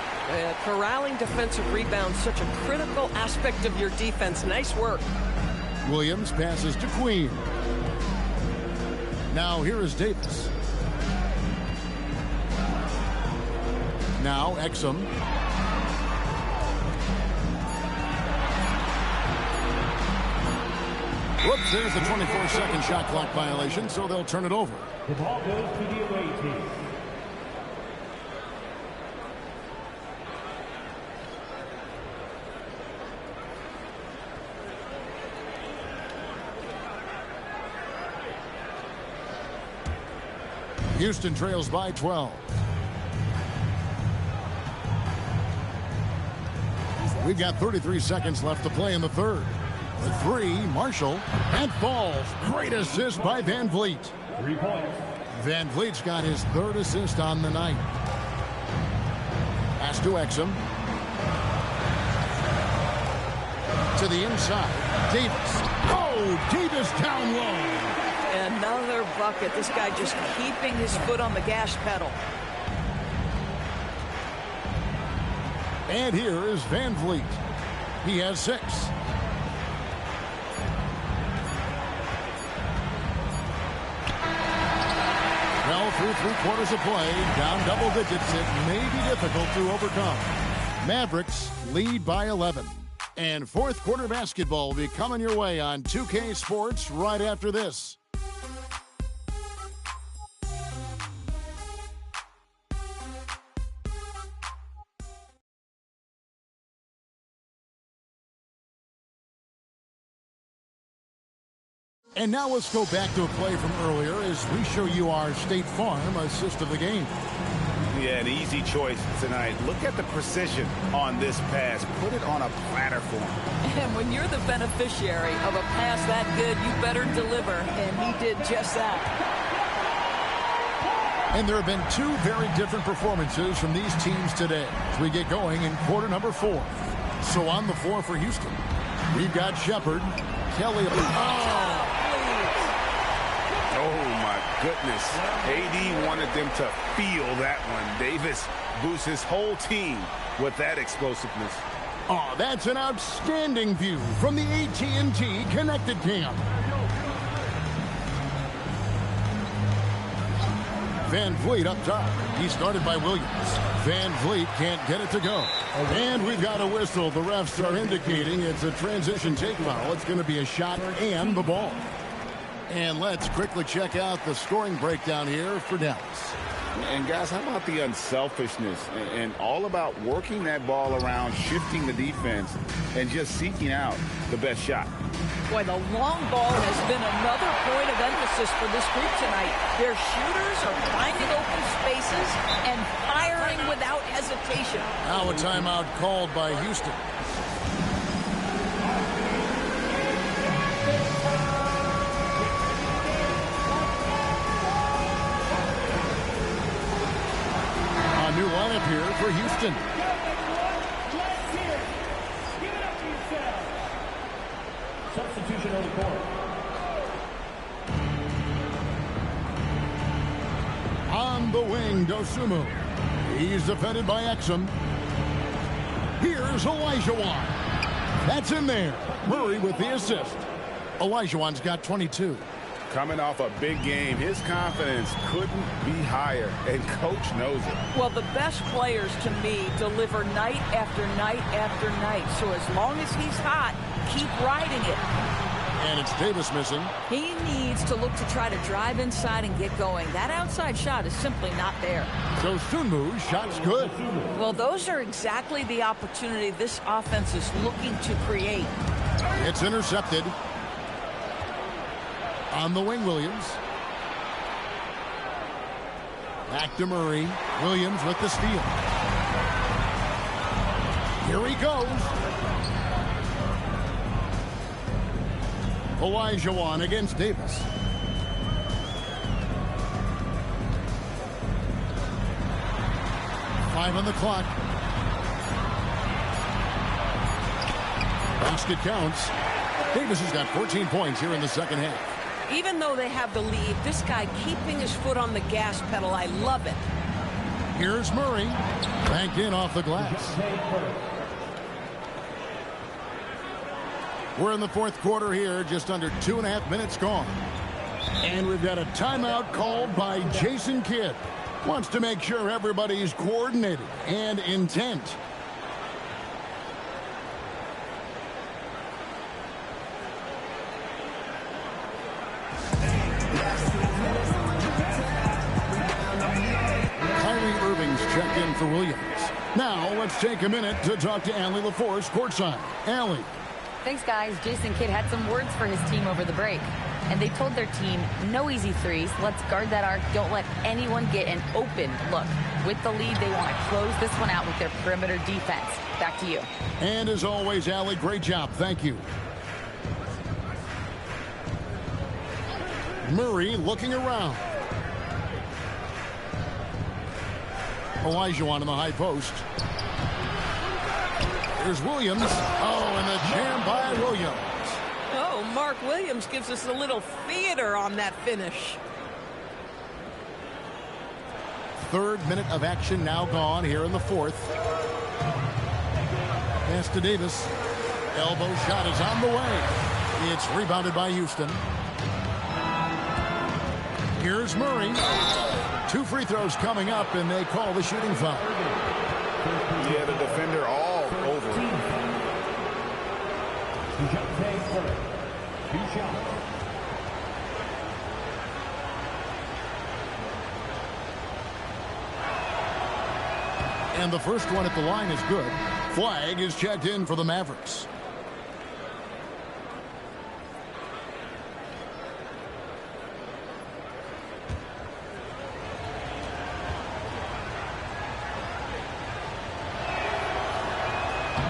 Speaker 12: Corralling defensive rebounds, such a critical aspect of your defense. Nice work.
Speaker 1: Williams passes to Queen. Now here is Davis. Now Exum. Whoops, there's the 24-second shot clock violation, so they'll turn it over.
Speaker 7: The ball goes to the away team.
Speaker 1: Houston trails by 12. We've got 33 seconds left to play in the third. The three, Marshall, and falls. Great assist by Van Vliet.
Speaker 7: 3 points.
Speaker 1: Van Vliet's got his third assist on the night. Pass to Exum. To the inside, Davis. Oh, Davis down low.
Speaker 3: Another bucket. This guy just keeping his foot on the gas pedal.
Speaker 1: And here is Van Vliet. He has 6. Well, through 3 quarters of play, down double digits, it may be difficult to overcome. Mavericks lead by 11. And fourth quarter basketball will be coming your way on 2K Sports right after this. And now let's go back to a play from earlier as we show you our State Farm assist of the game.
Speaker 6: Yeah, an easy choice tonight. Look at the precision on this pass. Put it on a platter for him.
Speaker 3: And when you're the beneficiary of a pass that good, you better deliver. And he did just that.
Speaker 1: And there have been 2 very different performances from these teams today as we get going in quarter number 4. So on the floor for Houston, we've got Shepard, Kelly.
Speaker 6: Oh, my goodness. AD wanted them to feel that one. Davis boosts his whole team with that explosiveness.
Speaker 1: Oh, that's an outstanding view from the AT&T Connected Cam. Van Vliet up top. He's guarded by Williams. Van Vliet can't get it to go. And we've got a whistle. The refs are indicating it's a transition take foul. It's going to be a shot and the ball. And let's quickly check out the scoring breakdown here for Dallas.
Speaker 2: And guys, how about the unselfishness and all about working that ball around, shifting the defense, and just seeking out the best shot.
Speaker 3: Boy, the long ball has been another point of emphasis for this group tonight. Their shooters are finding open spaces and firing without hesitation.
Speaker 1: Now a timeout called by Houston. A new lineup here for Houston.
Speaker 7: Substitution on the court.
Speaker 1: On the wing, Dosunmu. He's defended by Exum. Here's Olajuwon. That's in there. Murray with the assist. Olajuwon's got 22.
Speaker 6: Coming off a big game, his confidence couldn't be higher, and coach knows it.
Speaker 3: Well, the best players, to me, deliver night after night after night. So as long as he's hot, keep riding it.
Speaker 1: And it's Davis missing.
Speaker 3: He needs to look to try to drive inside and get going. That outside shot is simply not there.
Speaker 1: So Sunmu's shot's good.
Speaker 3: Well, those are exactly the opportunity this offense is looking to create.
Speaker 1: It's intercepted. On the wing, Williams. Back to Murray. Williams with the steal. Here he goes. Olajuwon against Davis. Five on the clock. Basket counts. Davis has got 14 points here in the second half.
Speaker 12: Even though they have the lead, this guy keeping his foot on the gas pedal, I love it.
Speaker 1: Here's Murray. Banked in off the glass. We're in the fourth quarter here, just under 2.5 minutes gone. And we've got a timeout called by Jason Kidd. Wants to make sure everybody's coordinated and intent. Checked in for Williams. Now let's take a minute to talk to Allie LaForce courtside. Allie.
Speaker 5: Thanks, guys. Jason Kidd had some words for his team over the break. And they told their team, no easy threes. Let's guard that arc. Don't let anyone get an open look. With the lead, they want to close this one out with their perimeter defense. Back to you.
Speaker 1: And as always, Allie, great job. Thank you. Murray looking around. Olajuwon in the high post. Here's Williams. Oh, and the jam by Williams.
Speaker 12: Oh, Mark Williams gives us a little theater on that finish.
Speaker 1: Third minute of action now gone here in the fourth. Pass to Davis. Elbow shot is on the way. It's rebounded by Houston. Here's Murray. 2 free throws coming up, and they call the shooting foul.
Speaker 6: Yeah, the defender all over him.
Speaker 1: And the first one at the line is good. Flag is checked in for the Mavericks.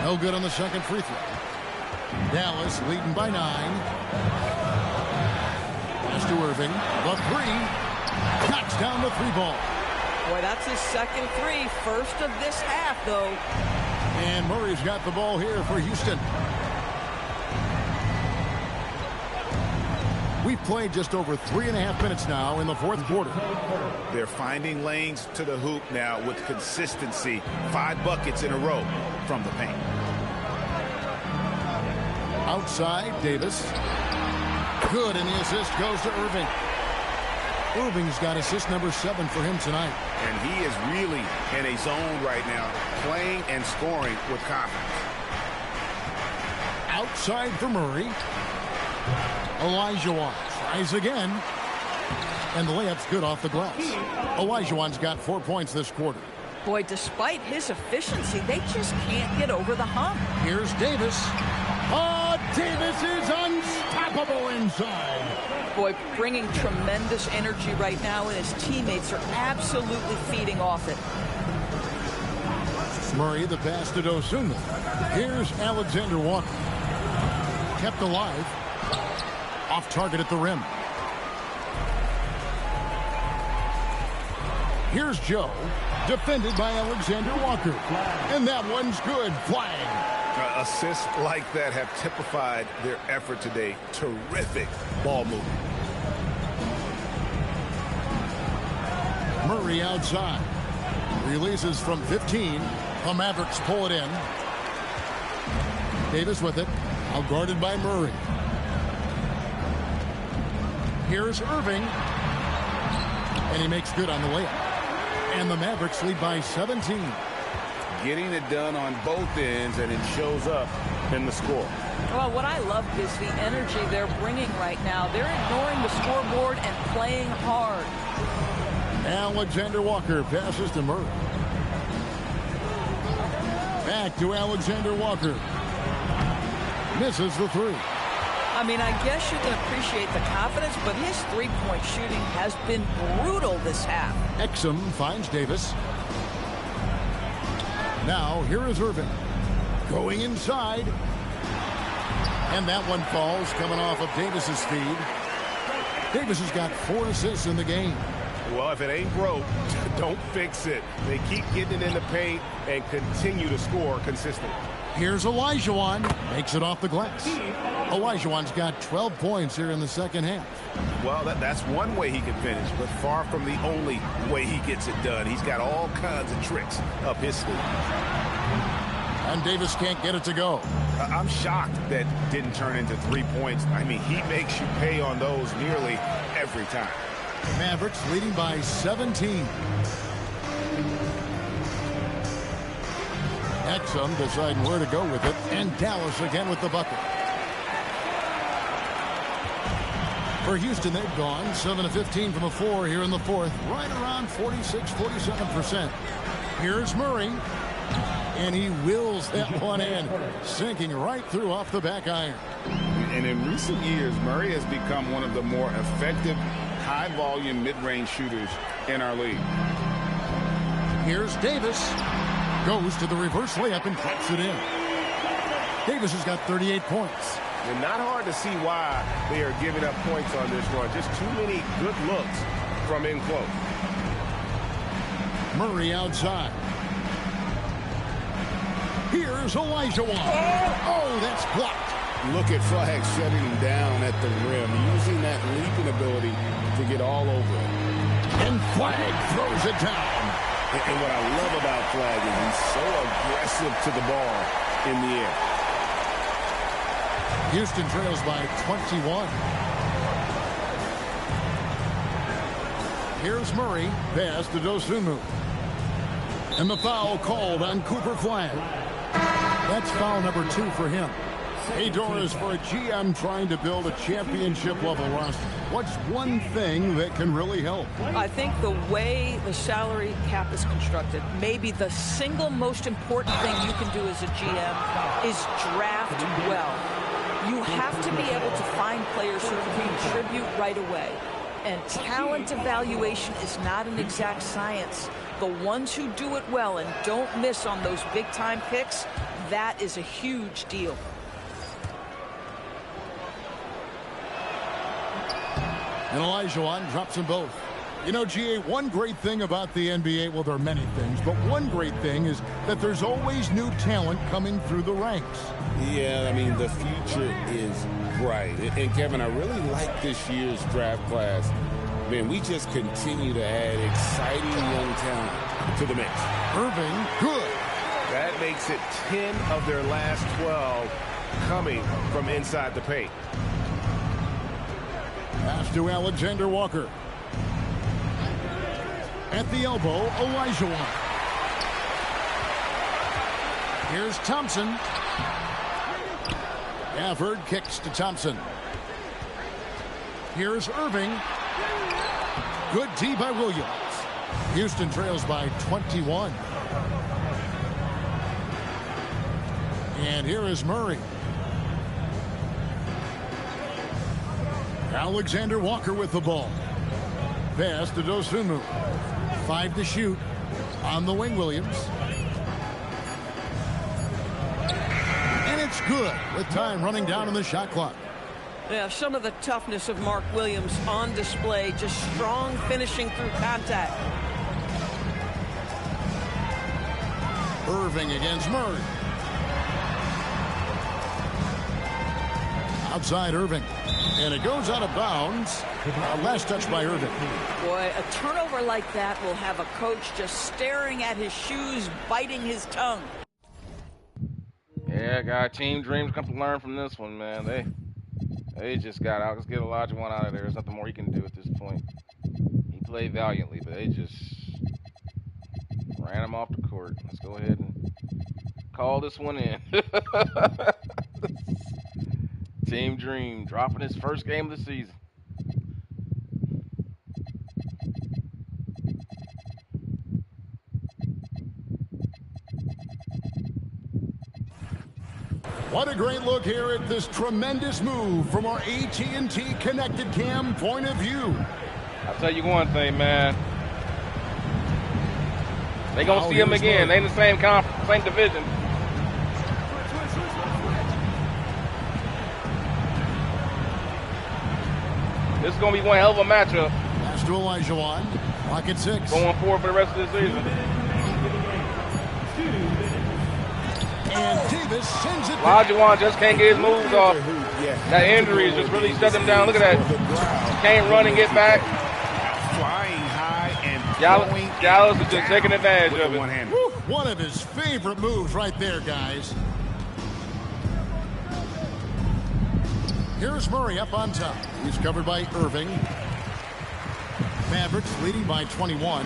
Speaker 1: No good on the second free throw. Dallas leading by 9. Pass to Irving. The 3. Knocks down the 3 ball.
Speaker 3: Boy, that's his second 3. First of this half, though.
Speaker 1: And Murray's got the ball here for Houston. We've played just over 3.5 minutes now in the fourth quarter.
Speaker 6: They're finding lanes to the hoop now with consistency. 5 buckets in a row from the paint.
Speaker 1: Outside, Davis. Good, and the assist goes to Irving. Irving's got assist number 7 for him tonight.
Speaker 6: And he is really in a zone right now, playing and scoring with confidence.
Speaker 1: Outside for Murray. Olajuwon tries again. And the layup's good off the glass. Olajuwon's got 4 points this quarter.
Speaker 3: Boy, despite his efficiency, they just can't get over the hump.
Speaker 1: Here's Davis. Oh, Davis is unstoppable inside.
Speaker 3: Boy, bringing tremendous energy right now, and his teammates are absolutely feeding off it.
Speaker 1: Murray, the pass to Dosunmu. Here's Alexander Walker. Kept alive. Off target at the rim. Here's Joe. Defended by Alexander Walker. And that one's good. Flag.
Speaker 6: Assists like that have typified their effort today. Terrific ball movement.
Speaker 1: Murray outside. Releases from 15. The Mavericks pull it in. Davis with it. Out guarded by Murray. Here's Irving. And he makes good on the layup. And the Mavericks lead by 17.
Speaker 6: Getting it done on both ends, and it shows up in the score.
Speaker 3: Well, what I love is the energy they're bringing right now. They're ignoring the scoreboard and playing hard.
Speaker 1: Alexander Walker passes to Murray. Back to Alexander Walker. Misses the three.
Speaker 3: I mean, I guess you can appreciate the confidence, but his three-point shooting has been brutal this half.
Speaker 1: Exum finds Davis. Now, here is Irving. Going inside. And that one falls, coming off of Davis's feed. Davis has got 4 assists in the game.
Speaker 11: Well, if it ain't broke, don't fix it. They keep getting it in the paint and continue to score consistently.
Speaker 1: Here's Olajuwon. Makes it off the glass. Olajuwon's got 12 points here in the second half.
Speaker 11: Well, that's one way he can finish, but far from the only way he gets it done. He's got all kinds of tricks up his sleeve.
Speaker 1: And Davis can't get it to go.
Speaker 11: I'm shocked that didn't turn into 3 points. I mean, he makes you pay on those nearly every time.
Speaker 1: Mavericks leading by 17. Exum deciding where to go with it. And Dallas again with the bucket. For Houston, they've gone 7 of 15 from the floor here in the fourth. Right around 46-47%. Here's Murray. And he wills that one in. Sinking right through off the back iron.
Speaker 6: And in recent years, Murray has become one of the more effective high-volume mid-range shooters in our league.
Speaker 1: Here's Davis. Goes to the reverse layup and cracks it in. Davis has got 38 points.
Speaker 11: And not hard to see why they are giving up points on this run. Just too many good looks from in close.
Speaker 1: Murray outside. Here's Olajuwon. Oh, that's blocked.
Speaker 2: Look at Flag shutting him down at the rim, using that leaping ability to get all over it.
Speaker 1: And Flag throws it down.
Speaker 2: And what I love about Flag is he's so aggressive to the ball in the air.
Speaker 1: Houston trails by 21. Here's Murray. Pass to Dosunmu. And the foul called on Cooper Flag. That's foul number 2 for him. Hey, Doris, for a GM trying to build a championship-level roster, what's one thing that can really help?
Speaker 3: I think the way the salary cap is constructed, maybe the single most important thing you can do as a GM is draft well. You have to be able to find players who can contribute right away. And talent evaluation is not an exact science. The ones who do it well and don't miss on those big-time picks, that is a huge deal.
Speaker 1: And Olajuwon drops them both. You know, GA, one great thing about the NBA, well, there are many things, but one great thing is that there's always new talent coming through the ranks.
Speaker 2: Yeah, I mean, the future is bright. And Kevin, I really like this year's draft class. Man, we just continue to add exciting young talent to the mix.
Speaker 1: Irving, good.
Speaker 11: That makes it 10 of their last 12 coming from inside the paint.
Speaker 1: Pass to Alexander Walker. At the elbow, Olajuwon. Here's Thompson. Gafford kicks to Thompson. Here's Irving. Good D by Williams. Houston trails by 21. And here is Murray. Alexander Walker with the ball. Pass to Dosunmu. 5 to shoot. On the wing, Williams. And it's good with time running down on the shot clock.
Speaker 12: Yeah, some of the toughness of Mark Williams on display. Just strong finishing through contact.
Speaker 1: Irving against Murray. Outside Irving. And it goes out of bounds. Last touch by Irving.
Speaker 3: Boy, a turnover like that will have a coach just staring at his shoes, biting his tongue.
Speaker 4: Yeah, guy, team dreams come to learn from this one, man. They just got out. Let's get Olajuwon out of there. There's nothing more he can do at this point. He played valiantly, but they just ran him off the court. Let's go ahead and call this one in. Team Dream dropping his first game of the season.
Speaker 1: What a great look here at this tremendous move from our AT&T Connected Cam point of view.
Speaker 4: I'll tell you one thing, man. They gonna see him again. They in the same conference, same division. This is gonna be one hell of a matchup.
Speaker 1: Pass to Olajuwon. Pocket 6.
Speaker 4: Going forward for the rest of the season.
Speaker 1: And Davis sends it.
Speaker 4: Olajuwon just can't get his moves off. That injury has just really shut him down. Look at that. Can't run and get back.
Speaker 11: Flying high and
Speaker 4: Dallas is just taking advantage of it.
Speaker 1: One of his favorite moves right there, guys. Here's Murray up on top. He's covered by Irving. Mavericks leading by 21.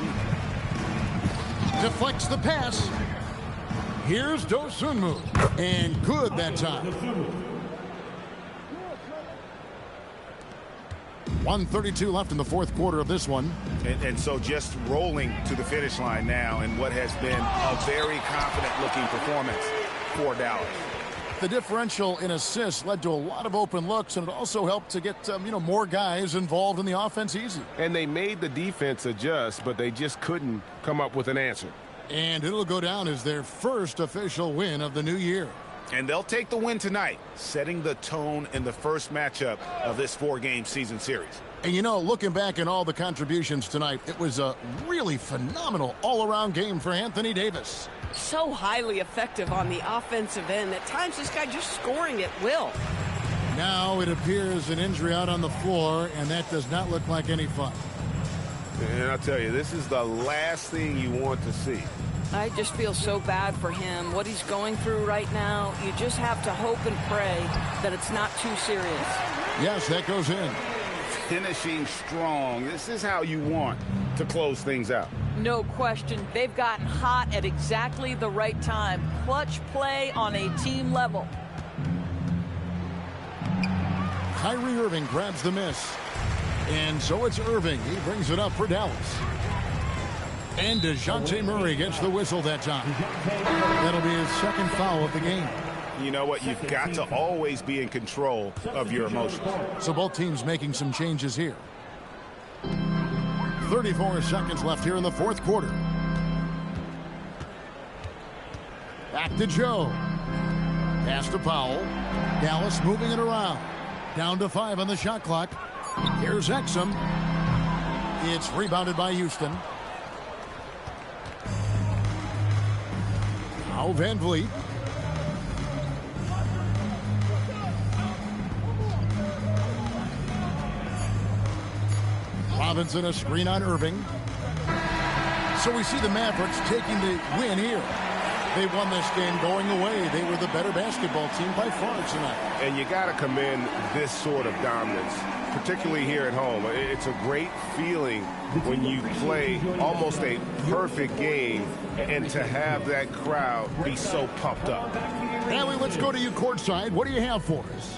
Speaker 1: Deflects the pass. Here's Dosunmu. And good that time. 1:32 left in the fourth quarter of this one.
Speaker 6: And so just rolling to the finish line now in what has been a very confident-looking performance for Dallas.
Speaker 1: The differential in assists led to a lot of open looks, and it also helped to get more guys involved in the offense easy.
Speaker 13: And they made the defense adjust, but they just couldn't come up with an answer.
Speaker 1: And it'll go down as their first official win of the new year.
Speaker 6: And they'll take the win tonight, setting the tone in the first matchup of this 4-game season series.
Speaker 1: And looking back at all the contributions tonight, it was a really phenomenal all-around game for Anthony Davis.
Speaker 12: So highly effective on the offensive end. At times, this guy just scoring at will.
Speaker 1: Now it appears an injury out on the floor, and that does not look like any fun.
Speaker 13: And I'll tell you, this is the last thing you want to see.
Speaker 12: I just feel so bad for him. What he's going through right now, you just have to hope and pray that it's not too serious.
Speaker 1: Yes, that goes in.
Speaker 6: Finishing strong. This is how you want to close things out.
Speaker 3: No question. They've gotten hot at exactly the right time. Clutch play on a team level.
Speaker 1: Kyrie Irving grabs the miss. And so it's Irving. He brings it up for Dallas. And DeJounte Murray gets the whistle that time. That'll be his second foul of the game.
Speaker 6: You know what? You've got to always be in control of your emotions.
Speaker 1: So both teams making some changes here. 34 seconds left here in the fourth quarter. Back to Joe. Pass to Powell. Dallas moving it around. Down to 5 on the shot clock. Here's Exum. It's rebounded by Houston. Now Van Vliet. Robinson, a screen on Irving. So we see the Mavericks taking the win here. They won this game going away. They were the better basketball team by far tonight.
Speaker 13: And you got to commend this sort of dominance, particularly here at home. It's a great feeling when you play almost a perfect game and to have that crowd be so pumped up.
Speaker 1: Allie, let's go to you courtside. What do you have for us?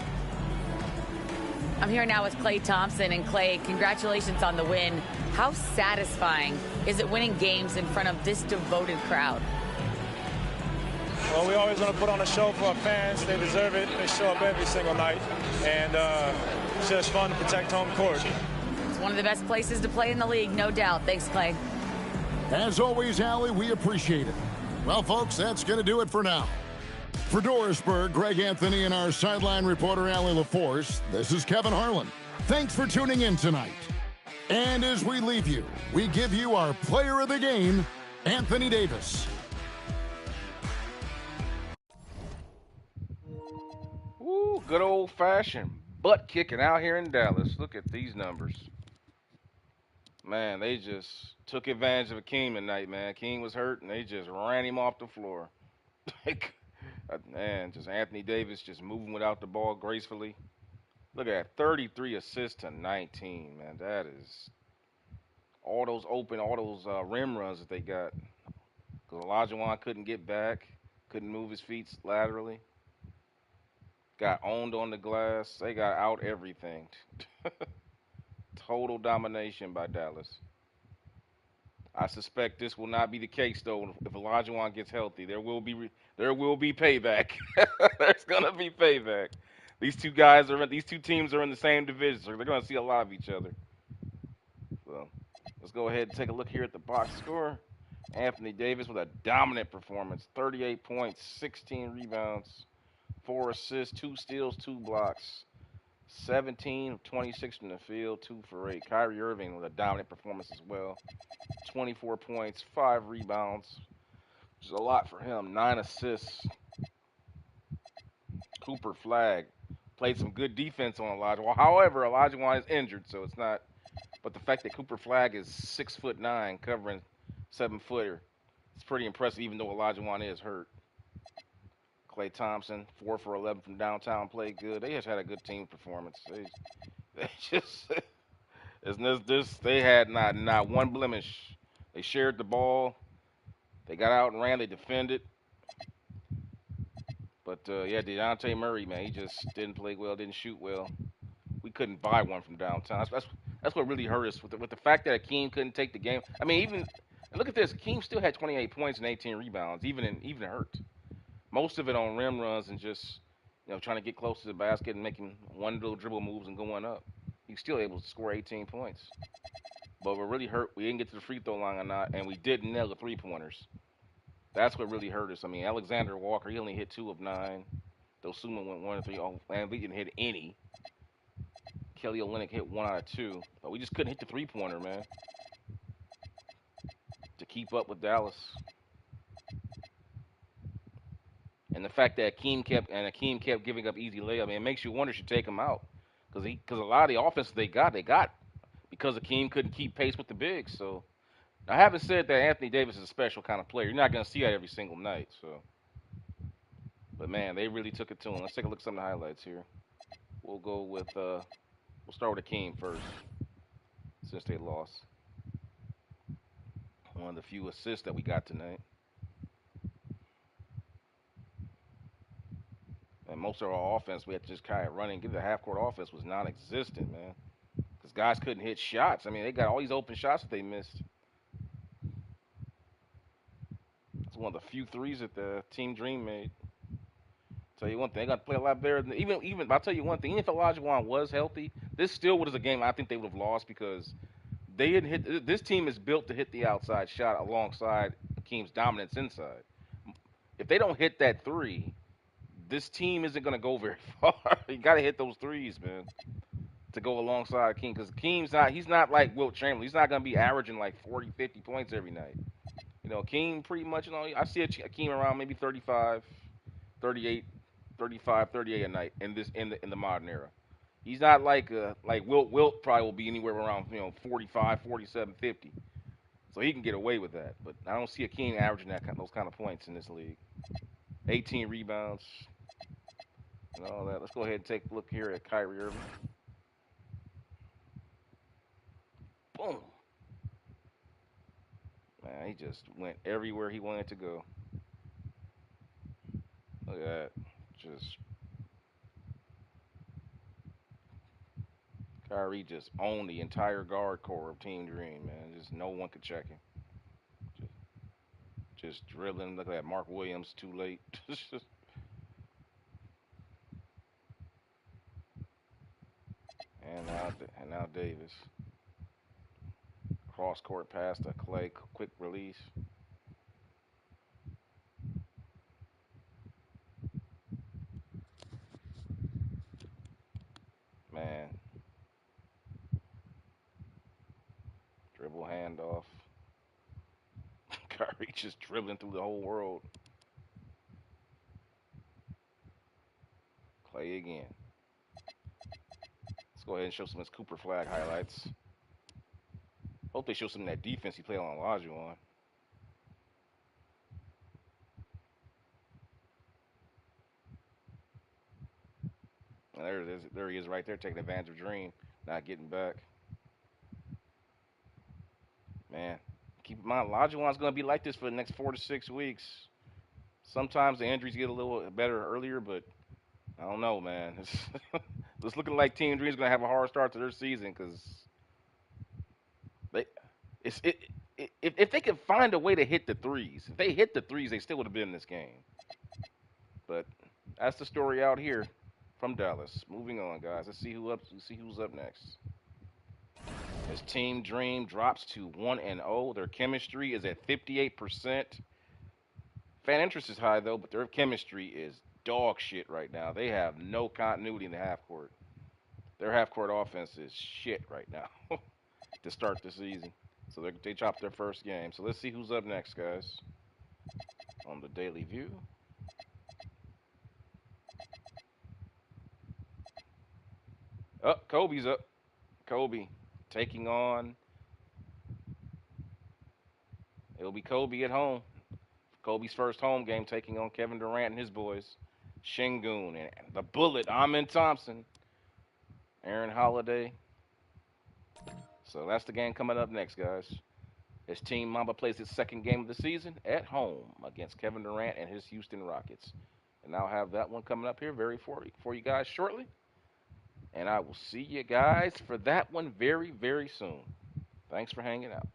Speaker 5: I'm here now with Klay Thompson. And Klay, congratulations on the win. How satisfying is it winning games in front of this devoted crowd?
Speaker 14: Well, we always want to put on a show for our fans. They deserve it. They show up every single night. And it's just fun to protect home court.
Speaker 5: It's one of the best places to play in the league, no doubt. Thanks, Klay.
Speaker 1: As always, Allie, we appreciate it. Well, folks, that's going to do it for now. For Dorisburg, Greg Anthony, and our sideline reporter, Allie LaForce, this is Kevin Harlan. Thanks for tuning in tonight. And as we leave you, we give you our player of the game, Anthony Davis.
Speaker 4: Woo. good old-fashioned butt kicking out here in Dallas. Look at these numbers. Man, they just took advantage of Hakeem tonight, man. Hakeem was hurt, and they just ran him off the floor. Man, just Anthony Davis just moving without the ball gracefully. Look at that, 33 assists to 19, man. That is all those rim runs that they got. Because Olajuwon couldn't get back, couldn't move his feet laterally. Got owned on the glass. They got out everything. Total domination by Dallas. I suspect this will not be the case though. If Olajuwon gets healthy, there will be payback. There's gonna be payback. These two teams are in the same division, so they're gonna see a lot of each other. So let's go ahead and take a look here at the box score. Anthony Davis with a dominant performance, 38 points, 16 rebounds, 4 assists, 2 steals, 2 blocks. 17 of 26 from the field, 2 for 8. Kyrie Irving with a dominant performance as well. 24 points, 5 rebounds, which is a lot for him. 9 assists. Cooper Flag played some good defense on Olajuwon. However, Olajuwon is injured, so it's not. But the fact that Cooper Flag is 6'9", covering 7-footer, it's pretty impressive, even though Olajuwon is hurt. Klay Thompson, 4 for 11 from downtown, played good. They just had a good team performance. They just, they had not one blemish. They shared the ball. They got out and ran. They defended. But, yeah, DeJounte Murray, man, he just didn't play well, didn't shoot well. We couldn't buy one from downtown. That's what really hurt us with the fact that Hakeem couldn't take the game. I mean, and look at this. Hakeem still had 28 points and 18 rebounds, even hurt. Most of it on rim runs and just, trying to get close to the basket and making one little dribble moves and going up. He's still able to score 18 points. But we're really hurt. We didn't get to the free throw line or not, and we didn't nail the three-pointers. That's what really hurt us. I mean, Alexander Walker, he only hit 2 of 9. Dosuma went 1 of 3. Oh, and we didn't hit any. Kelly Olynyk hit 1 out of 2. But we just couldn't hit the three-pointer, man, to keep up with Dallas. And the fact that Hakeem kept giving up easy layups, I mean, it makes you wonder should take him out. Because a lot of the offense they got because Hakeem couldn't keep pace with the bigs. So I haven't said that Anthony Davis is a special kind of player. You're not going to see that every single night. So, but man, they really took it to him. Let's take a look at some of the highlights here. We'll go with we'll start with Hakeem first, since they lost. One of the few assists that we got tonight. And most of our offense, we had to just kind of run and get the half-court offense was non-existent, man. Because guys couldn't hit shots. I mean, they got all these open shots that they missed. It's one of the few threes that the Team Dream made. Tell you one thing, they got to play a lot better than even. I'll tell you one thing, even if Olajuwon was healthy, this still was a game I think they would have lost because they didn't hit. This team is built to hit the outside shot alongside Hakeem's dominance inside. If they don't hit that three, this team isn't going to go very far. You got to hit those threes, man, to go alongside Hakeem. Because he's not like Wilt Chamberlain. He's not going to be averaging like 40, 50 points every night. Hakeem pretty much, I see Hakeem around maybe 35, 38, 35, 38 a night in the modern era. He's not like Wilt. Wilt probably will be anywhere around 45, 47, 50. So he can get away with that. But I don't see Hakeem averaging those kind of points in this league. 18 rebounds. And all that. Let's go ahead and take a look here at Kyrie Irving. Boom. Man, he just went everywhere he wanted to go. Look at that. Just Kyrie just owned the entire guard core of Team Dream, man. Just no one could check him. Just dribbling. Look at that. Mark Williams too late. And now Davis. Cross court pass to Klay. Quick release. Man. Dribble handoff. Kyrie just dribbling through the whole world. Play again. Let's go ahead and show some of his Cooper Flag highlights. Hope they show some of that defense he played on Olajuwon. And there it is. There he is right there, taking advantage of Dream, not getting back. Man, keep in mind, Olajuwon's going to be like this for the next 4 to 6 weeks. Sometimes the injuries get a little better earlier, but I don't know, man. It's looking like Team Dream's going to have a hard start to their season because if they could find a way to hit the threes, if they hit the threes, they still would have been in this game. But that's the story out here from Dallas. Moving on, guys. Let's see who's up next. As Team Dream drops to 1-0, their chemistry is at 58%. Fan interest is high though, but their chemistry is dog shit right now. They have no continuity in the half court. Their half court offense is shit right now to start the season. So they chopped their first game. So let's see who's up next, guys, on the Daily View. Oh, Kobe's up. Kobe taking on. It'll be Kobe at home. Kobe's first home game, taking on Kevin Durant and his boys. Şengün and the Bullet, Amin Thompson. Aaron Holiday. So that's the game coming up next, guys. As Team Mamba plays its second game of the season at home against Kevin Durant and his Houston Rockets. And I'll have that one coming up here for you guys shortly. And I will see you guys for that one very, very soon. Thanks for hanging out.